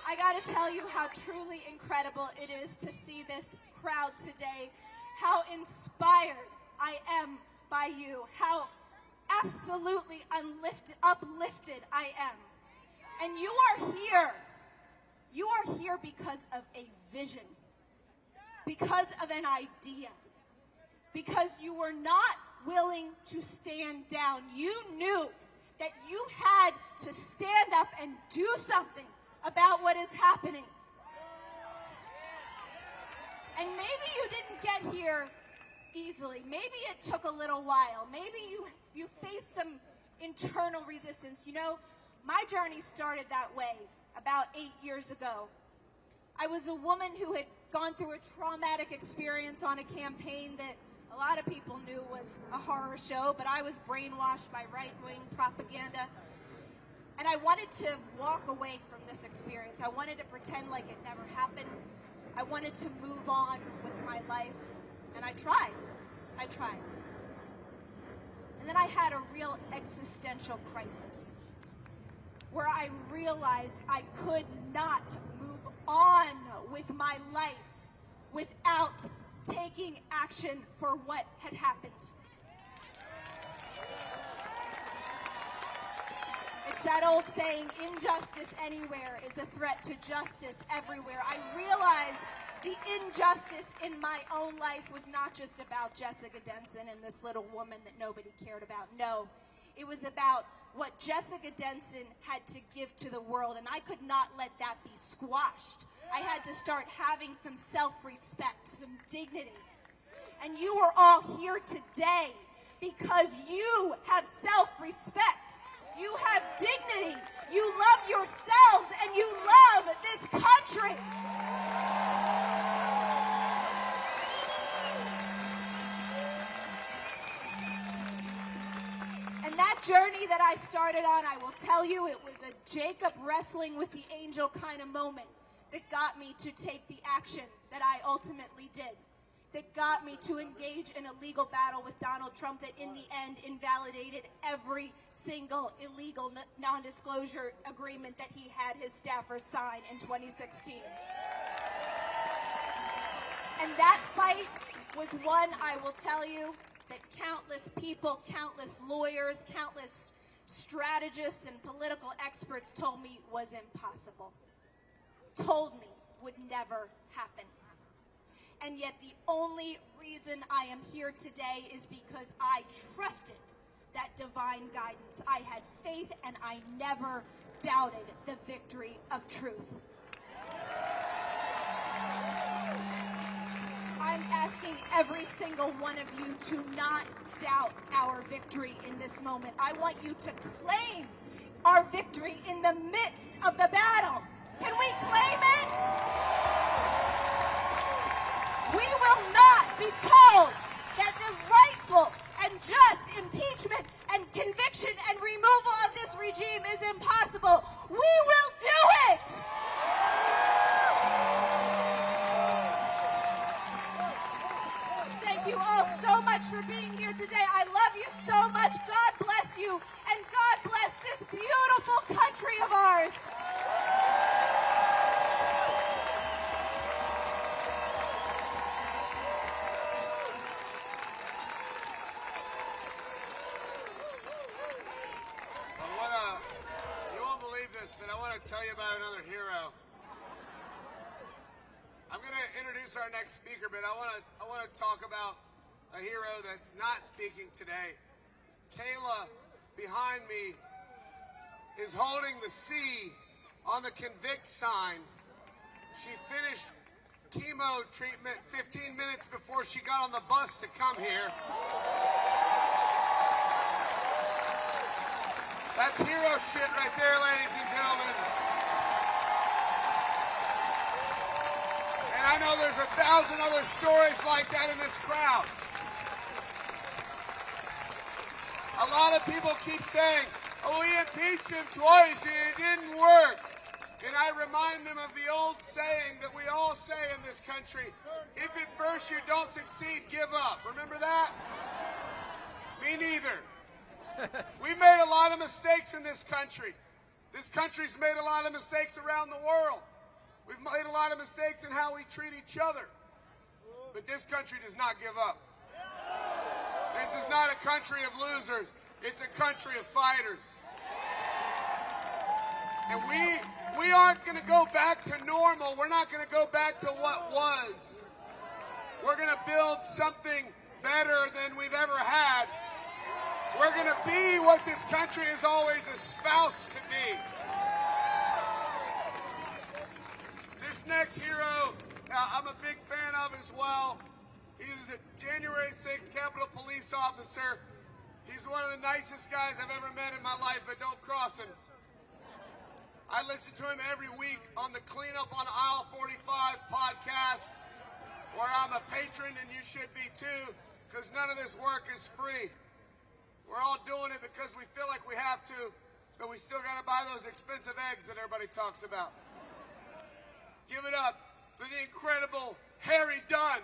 I gotta tell you how truly incredible it is to see this crowd today, how inspired I am by you, how absolutely uplifted I am. And you are here. You are here because of a vision, because of an idea, because you were not willing to stand down. You knew that you had to stand up and do something about what is happening. And maybe you didn't get here easily. Maybe it took a little while. Maybe you faced some internal resistance. You know, my journey started that way about 8 years ago. I was a woman who had gone through a traumatic experience on a campaign that a lot of people knew was a horror show, but I was brainwashed by right-wing propaganda. And I wanted to walk away from this experience. I wanted to pretend like it never happened. I wanted to move on with my life. And I tried. And then I had a real existential crisis where I realized I could not move on with my life without taking action for what had happened. It's that old saying, injustice anywhere is a threat to justice everywhere. I realized the injustice in my own life was not just about Jessica Denson and this little woman that nobody cared about. No, it was about what Jessica Denson had to give to the world, and I could not let that be squashed. I had to start having some self-respect, some dignity. And you are all here today because you have self-respect. You have dignity. You love yourselves and you love this country. And that journey that I started on, I will tell you, it was a Jacob wrestling with the angel kind of moment that got me to take the action that I ultimately did, that got me to engage in a legal battle with Donald Trump that in the end invalidated every single illegal non-disclosure agreement that he had his staffers sign in 2016. And that fight was one, I will tell you, that countless people, countless lawyers, countless strategists and political experts told me was impossible. Told me would never happen. And yet the only reason I am here today is because I trusted that divine guidance. I had faith and I never doubted the victory of truth. I'm asking every single one of you to not doubt our victory in this moment. I want you to claim our victory in the midst of the battle. Can we claim it? We will not be told that the rightful and just impeachment and conviction and removal of this regime is impossible. We will do it! Thank you all so much for being here today. I love you so much. God bless you, and God bless this beautiful country of ours. But I want to tell you about another hero. I'm going to introduce our next speaker, but I want to talk about a hero that's not speaking today. Kayla, behind me, is holding the C on the convict sign. She finished chemo treatment 15 minutes before she got on the bus to come here. That's hero shit right there, ladies and gentlemen. And I know there's 1,000 other stories like that in this crowd. A lot of people keep saying, oh, we impeached him twice and it didn't work. And I remind them of the old saying that we all say in this country, if at first you don't succeed, give up. Remember that? Me neither. We've made a lot of mistakes in this country. This country's made a lot of mistakes around the world. We've made a lot of mistakes in how we treat each other. But this country does not give up. This is not a country of losers. It's a country of fighters. And we aren't going to go back to normal. We're not going to go back to what was. We're going to build something better than we've ever had. We're going to be what this country has always espoused to be. This next hero, I'm a big fan of as well. He's a January 6th Capitol Police officer. He's one of the nicest guys I've ever met in my life, but don't cross him. I listen to him every week on the Cleanup on Aisle 45 podcast, where I'm a patron, and you should be too, because none of this work is free. We're all doing it because we feel like we have to, but we still got to buy those expensive eggs that everybody talks about. Give it up for the incredible Harry Dunn.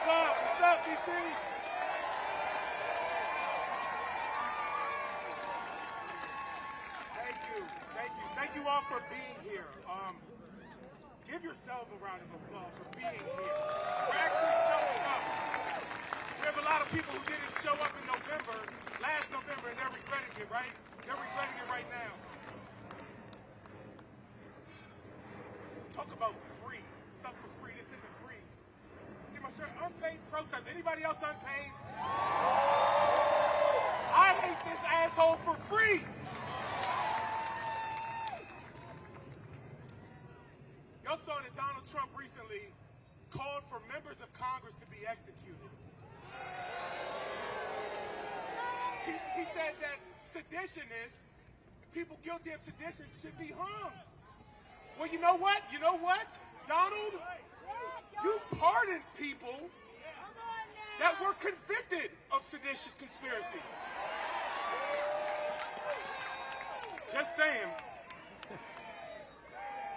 What's up, DC? Thank you all for being here. Give yourself a round of applause for being here, for actually showing up. We have a lot of people who didn't show up in November, last November, and they're regretting it, right? They're regretting it right now. Talk about free. Stuff for free. This isn't free. See my shirt? Unpaid protest. Anybody else unpaid? I hate this asshole for free. Y'all saw that Donald Trump recently called for members of Congress to be executed. He said that seditionists, people guilty of sedition, should be hung. Well, you know what? You know what, Donald? You pardoned people that were convicted of seditious conspiracy. Just saying.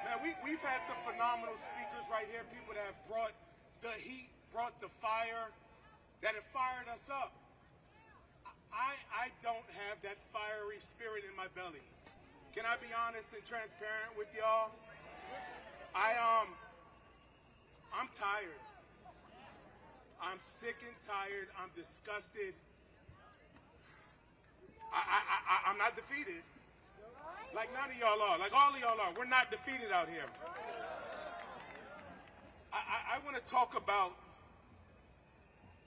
Man, we've had some phenomenal speakers right here, people that have brought the heat, brought the fire, that have fired us up. I don't have that fiery spirit in my belly. Can I be honest and transparent with y'all? I'm tired. I'm sick and tired. I'm disgusted. I'm not defeated. Like none of y'all are. Like all of y'all are. We're not defeated out here. I want to talk about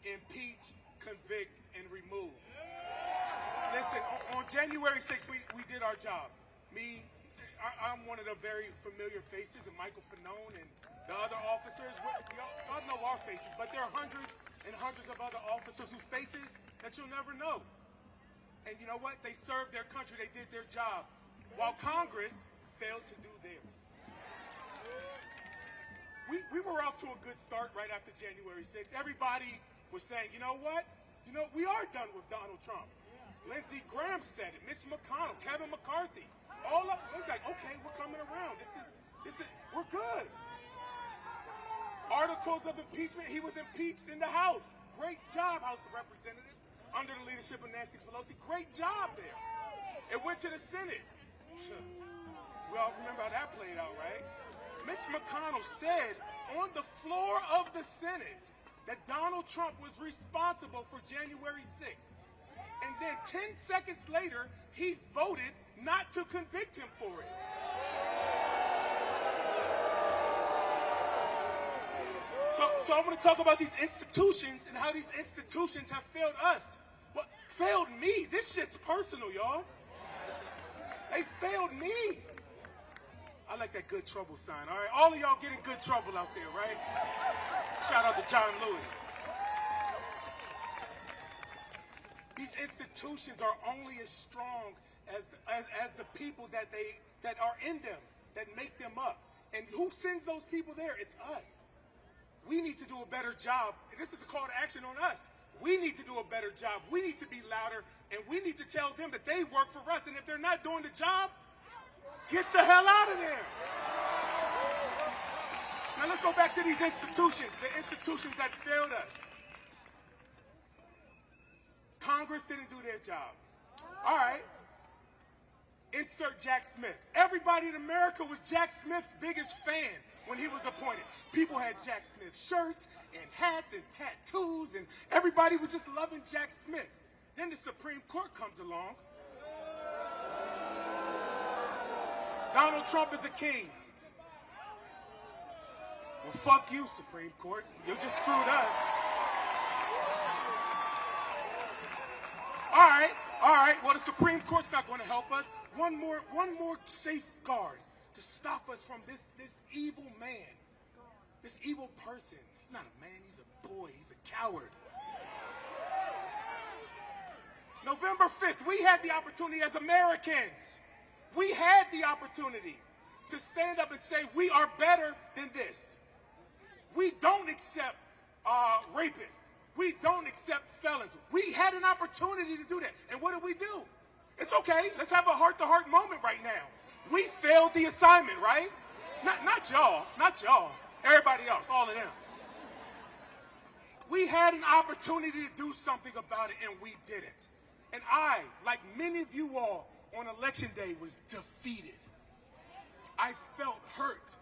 impeach, convict, and remove. Listen, on January 6th, we did our job. I'm one of the very familiar faces, and Michael Fanone and the other officers. Y'all know our faces, but there are hundreds and hundreds of other officers whose faces that you'll never know. And you know what? They served their country. They did their job, while Congress failed to do theirs. We were off to a good start right after January 6th. Everybody was saying, you know what? You know, we are done with Donald Trump. Lindsey Graham said it. Mitch McConnell, Kevin McCarthy. All up, we're like, okay, we're coming around. This is, we're good. Articles of impeachment. He was impeached in the House. Great job, House of Representatives, under the leadership of Nancy Pelosi. Great job there. It went to the Senate. We all remember how that played out, right? Mitch McConnell said on the floor of the Senate that Donald Trump was responsible for January 6th. And then 10 seconds later, he voted not to convict him for it. So I'm going to talk about these institutions and how these institutions have failed us. Well, failed me. This shit's personal, y'all. They failed me. I like that good trouble sign, all right? All of y'all getting good trouble out there, right? Shout out to John Lewis. These institutions are only as strong as the people that are in them, that make them up. And who sends those people there? It's us. We need to do a better job. This is a call to action on us. We need to do a better job. We need to be louder, and we need to tell them that they work for us. And if they're not doing the job, get the hell out of there. Now let's go back to these institutions, the institutions that failed us. Congress didn't do their job. All right. Insert Jack Smith. Everybody in America was Jack Smith's biggest fan when he was appointed. People had Jack Smith shirts and hats and tattoos, and everybody was just loving Jack Smith. Then the Supreme Court comes along. Donald Trump is a king. Well, fuck you, Supreme Court. You just screwed us. All right. Well, the Supreme Court's not going to help us. One more safeguard to stop us from this evil man, this evil person. He's not a man. He's a boy. He's a coward. November 5th, we had the opportunity as Americans. We had the opportunity to stand up and say we are better than this. We don't accept rapists. We don't accept felons. We had an opportunity to do that. And what did we do? It's okay. Let's have a heart-to-heart moment right now. We failed the assignment, right? Not y'all. Not y'all. Everybody else, all of them. We had an opportunity to do something about it, and we didn't. And I, like many of you all, on election day was defeated. I felt hurt.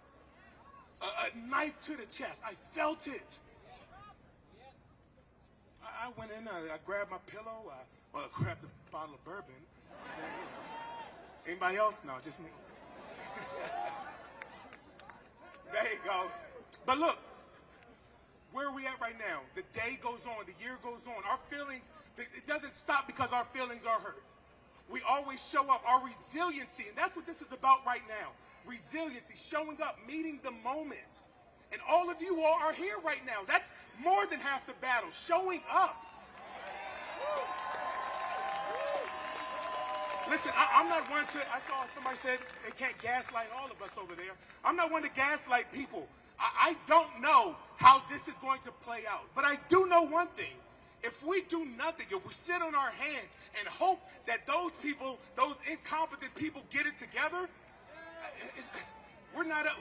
A knife to the chest. I felt it. I went in, I grabbed my pillow, I grabbed a bottle of bourbon. And then, anybody else? No, just me. There you go. But look, where are we at right now? The day goes on, the year goes on. Our feelings, it doesn't stop because our feelings are hurt. We always show up, our resiliency, and that's what this is about right now. Resiliency, showing up, meeting the moment. And all of you all are here right now. That's more than half the battle, showing up. Listen, I'm not one to, I saw somebody said they can't gaslight all of us over there. I'm not one to gaslight people. I don't know how this is going to play out. But I do know one thing. If we do nothing, if we sit on our hands and hope that those people, those incompetent people get it together,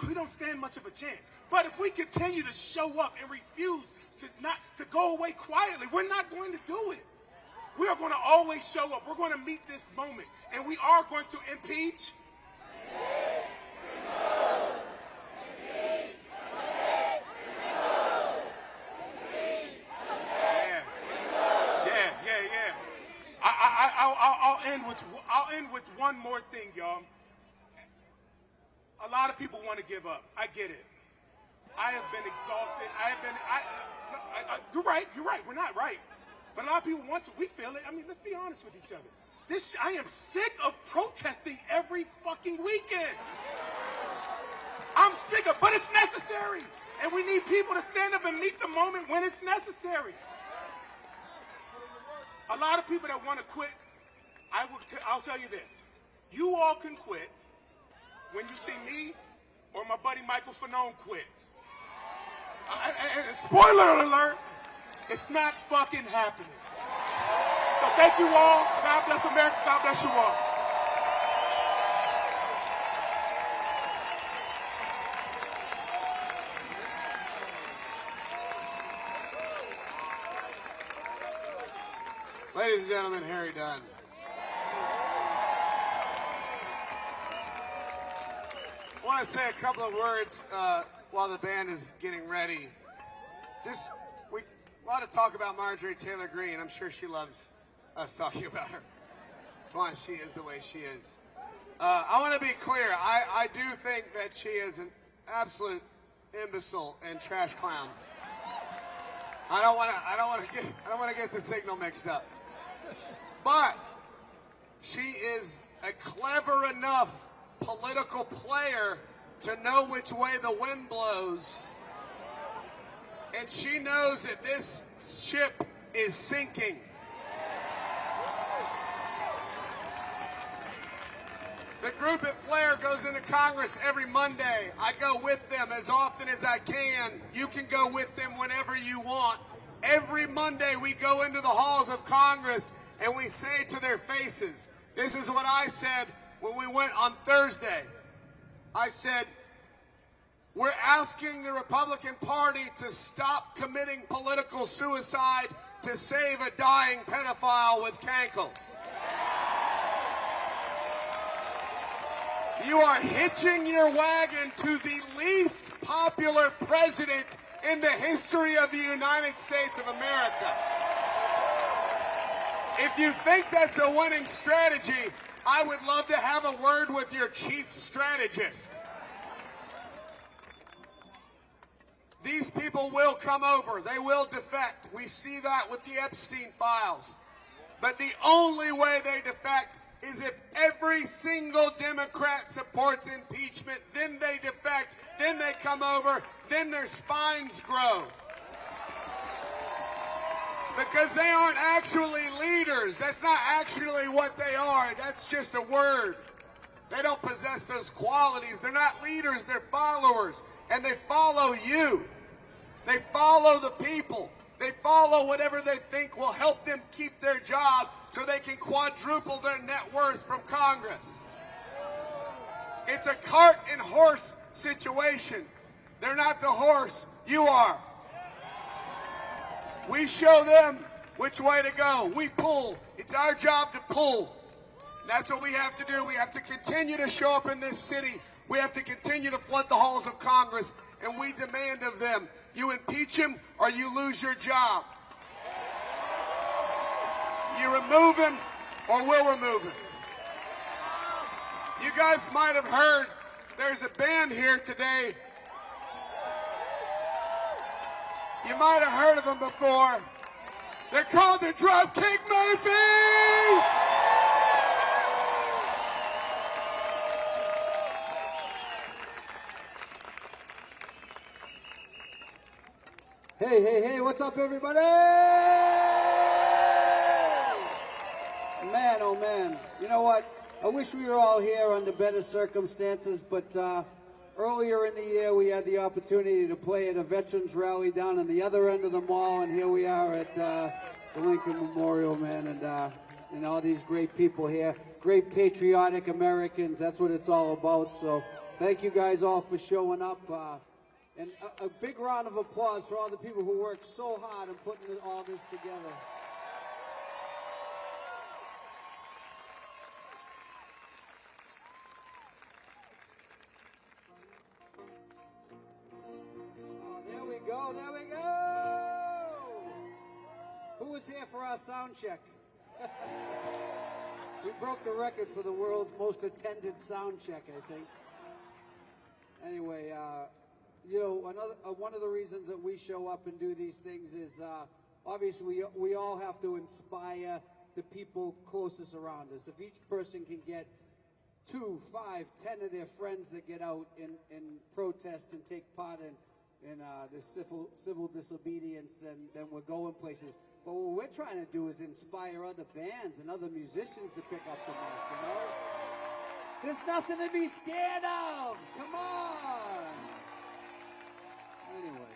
we don't stand much of a chance. But if we continue to show up and refuse to go away quietly, we're not going to do it. We are going to always show up. We're going to meet this moment. And we are going to impeach. I'll end with one more thing, y'all. A lot of people want to give up. I get it. I have been exhausted. You're right. We're not right. But a lot of people want to. We feel it. I mean, let's be honest with each other. I am sick of protesting every fucking weekend. I'm sick of, but it's necessary. And we need people to stand up and meet the moment when it's necessary. A lot of people that want to quit, I'll tell you this. You all can quit when you see me or my buddy Michael Fanone quit. Spoiler alert, it's not fucking happening. So thank you all. God bless America. God bless you all. Ladies and gentlemen, Harry Dunn. I want to say a couple of words while the band is getting ready. A lot of talk about Marjorie Taylor Greene. I'm sure she loves us talking about her. That's why she is the way she is. I want to be clear. I do think that she is an absolute imbecile and trash clown. I don't want to get the signal mixed up. But she is a clever enough political player to know which way the wind blows. And she knows that this ship is sinking. The group at Flair goes into Congress every Monday. I go with them as often as I can. You can go with them whenever you want. Every Monday we go into the halls of Congress and we say to their faces, this is what I said when we went on Thursday. I said, We're asking the Republican Party to stop committing political suicide to save a dying pedophile with cankles. You are hitching your wagon to the least popular president in the history of the United States of America. If you think that's a winning strategy, I would love to have a word with your chief strategist. These people will come over. They will defect. We see that with the Epstein files. But the only way they defect is if every single Democrat supports impeachment, then they defect, then they come over, then their spines grow. Because they aren't actually leaders. That's not actually what they are. That's just a word. They don't possess those qualities. They're not leaders, they're followers. And they follow you. They follow the people. They follow whatever they think will help them keep their job so they can quadruple their net worth from Congress. It's a cart and horse situation. They're not the horse. You are. We show them which way to go. We pull. It's our job to pull. And that's what we have to do. We have to continue to show up in this city. We have to continue to flood the halls of Congress. And we demand of them, you impeach him or you lose your job. You remove him or we'll remove him. You guys might have heard there's a band here today. You might have heard of them before. They're called the Dropkick Murphys! Hey, hey, hey, what's up, everybody? Man, oh man. You know what? I wish we were all here under better circumstances, but earlier in the year we had the opportunity to play at a veterans rally down on the other end of the mall, and here we are at the Lincoln Memorial, man, and all these great people here. Great patriotic Americans, that's what it's all about. So thank you guys all for showing up. And a big round of applause for all the people who worked so hard in putting all this together. Oh, there we go, there we go! Who was here for our sound check? We broke the record for the world's most attended sound check, I think. Anyway, you know, one of the reasons that we show up and do these things is obviously we all have to inspire the people closest around us. If each person can get 2, 5, 10 of their friends that get out and protest and take part in this civil disobedience, then we're going places. But what we're trying to do is inspire other bands and other musicians to pick up the mic, you know? There's nothing to be scared of! Come on! Anyway,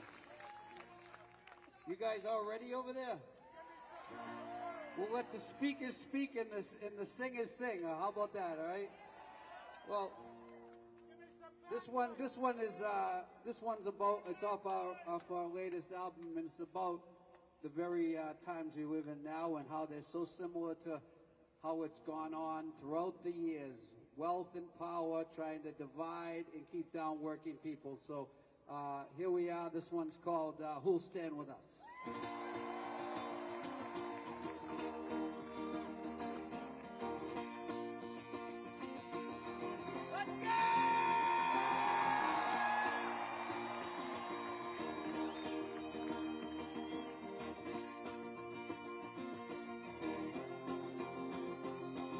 you guys all ready over there? We'll let the speakers speak and the singers sing. How about that? All right. Well, this one's about. It's off our latest album, and it's about the very times we live in now and how they're so similar to how it's gone on throughout the years. Wealth and power trying to divide and keep down working people. So. Here we are. This one's called Who'll Stand With Us? Let's go!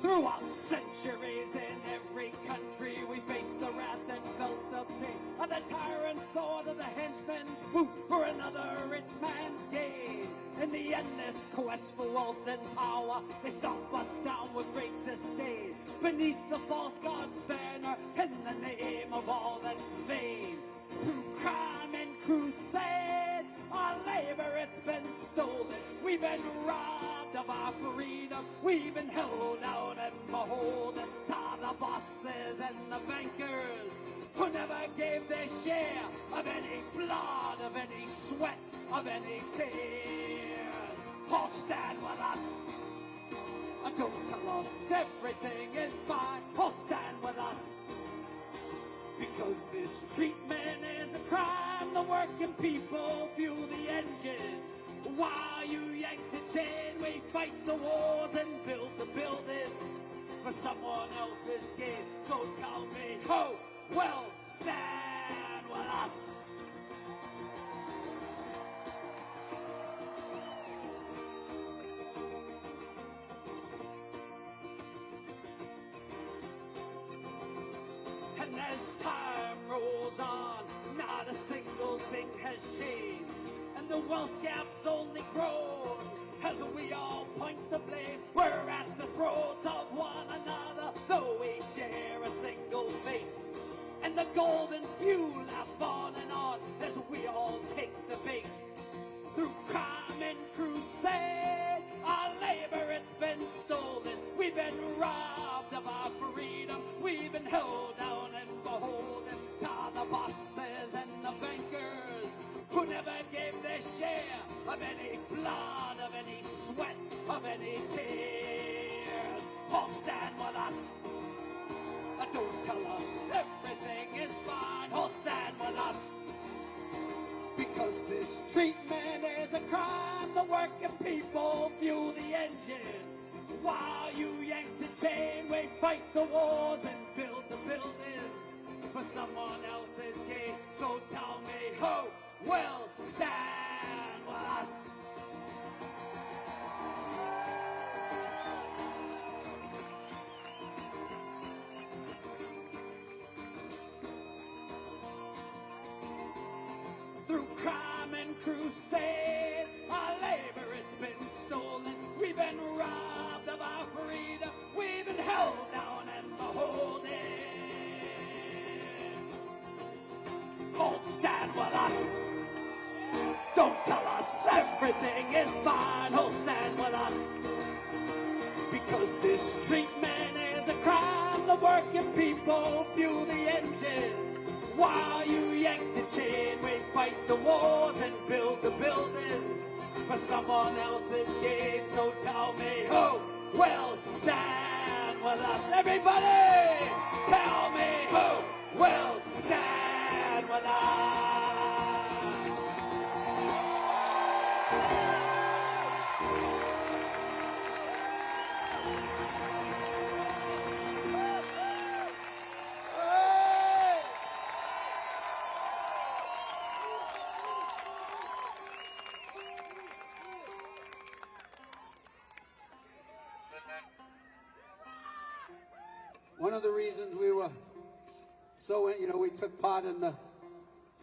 Throughout centuries in every country we faced the wrath and felt the pain of the tyrant's sword of the henchman's boot for another rich man's gain. In the endless quest for wealth and power, they stomp us down with great disdain. Beneath the false god's banner, in the name of all that's vain. Through crime and crusade, our labor it's been stolen. We've been robbed of our freedom. We've been held out and beholden to the bosses and the bankers who never gave their share of any blood, of any sweat, of any tears. All stand with us. Don't tell us everything is fine. All stand with us. Because this treatment is a crime. The working people fuel the engine. While you yank the chain, we fight the wars and build the buildings for someone else's gain. So tell me, ho, well, stand with us. And as time rolls on, not a single thing has changed. And the wealth gap's only grown as we all point the blame. We're at the throats of one another, though we share a single fate. And the golden few laugh on and on as we all take the bait. Through crime and crusade, our labor, it's been stolen. We've been robbed of our freedom. We've been held down and beholden to the bosses and the bankers who never gave their share of any blood, of any sweat, of any tears. All stand with us. Don't tell us everything is fine. All stand with us. Because this treatment is a crime. The working people fuel the engine. While you yank the chain, we fight the wars and build the buildings for someone else's gain. So tell me, ho, well, stand with us. Through crime and crusade, our labor, it's been stolen. We've been robbed of our freedom. We've been held down and beholden. Oh, stand with us. Don't tell us everything is fine. Oh, stand with us. Because this treatment is a crime. The working people fuel the engine. While you yank the chain, we fight the wars and build the buildings for someone else's gain. So tell me, who will stand with us? Everybody, tell me who will stand with us? One of the reasons we were so, we took part in the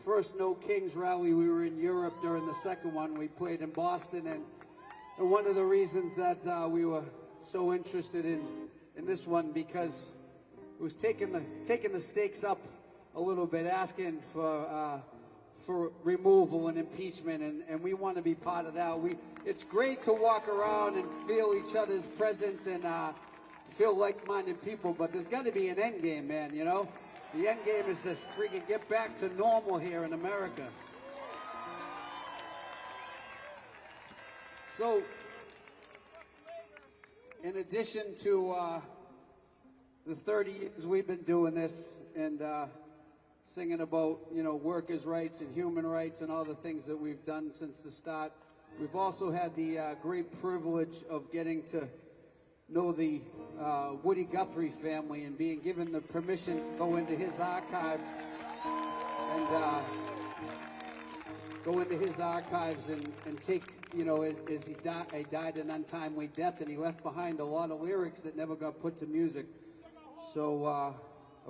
first No Kings rally. We were in Europe during the second one. We played in Boston, and one of the reasons that we were so interested in this one, because it was taking the stakes up a little bit, asking for removal and impeachment, and we want to be part of that. It's great to walk around and feel each other's presence and feel like-minded people, but there's got to be an end game, man, you know? The end game is to freaking get back to normal here in America. So, in addition to the 30 years we've been doing this and singing about, workers' rights and human rights and all the things that we've done since the start, we've also had the great privilege of getting to know the Woody Guthrie family and being given the permission to go into his archives and take, as he died an untimely death, and he left behind a lot of lyrics that never got put to music. So I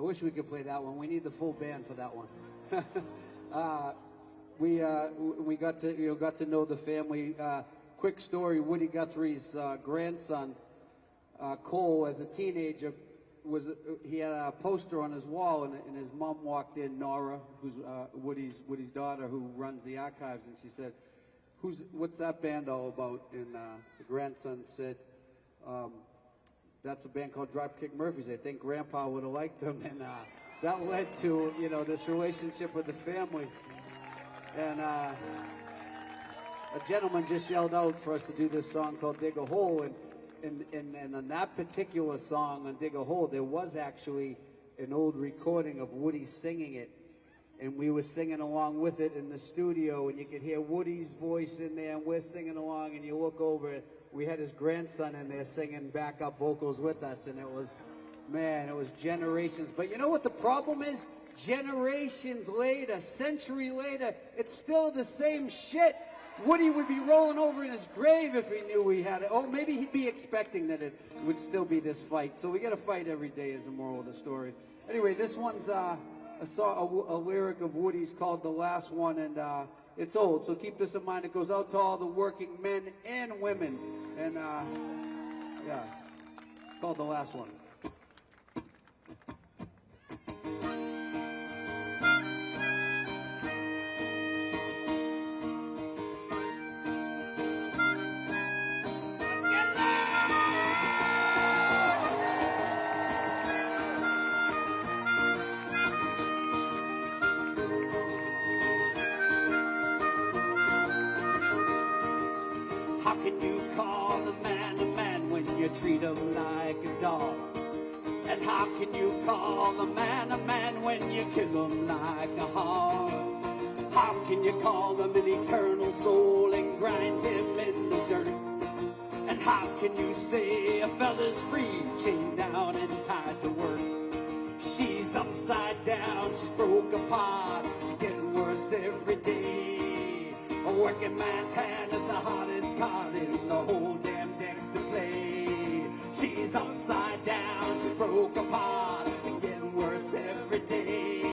wish we could play that one. We need the full band for that one. We got to know the family. Quick story: Woody Guthrie's grandson, Cole, as a teenager, he had a poster on his wall, and his mom walked in, Nora, who's Woody's daughter, who runs the archives, and she said, "What's that band all about?" And the grandson said, That's a band called Dropkick Murphys. I think Grandpa would have liked them, and that led to, you know, this relationship with the family. And a gentleman just yelled out for us to do this song called Dig a Hole, and on that particular song, on Dig a Hole, there was actually an old recording of Woody singing it, and we were singing along with it in the studio, and you could hear Woody's voice in there, and we're singing along, and you look over, we had his grandson in there singing backup vocals with us, and it was, man, it was generations. But you know what the problem is? Generations later, century later, it's still the same shit. Woody would be rolling over in his grave if he knew we had it. Oh, maybe he'd be expecting that it would still be this fight. So we got to fight every day is the moral of the story. Anyway, this one's a lyric of Woody's called The Last One, and it's old, so keep this in mind. It goes out to all the working men and women, and yeah, it's called The Last One. How can you call a man when you treat him like a dog? And how can you call a man when you kill him like a hog? How can you call him an eternal soul and grind him in the dirt? And how can you say a fella's free, chained down and tied to work? She's upside down, she's broke apart, it's getting worse every day. A working man's hand is the hardest part in the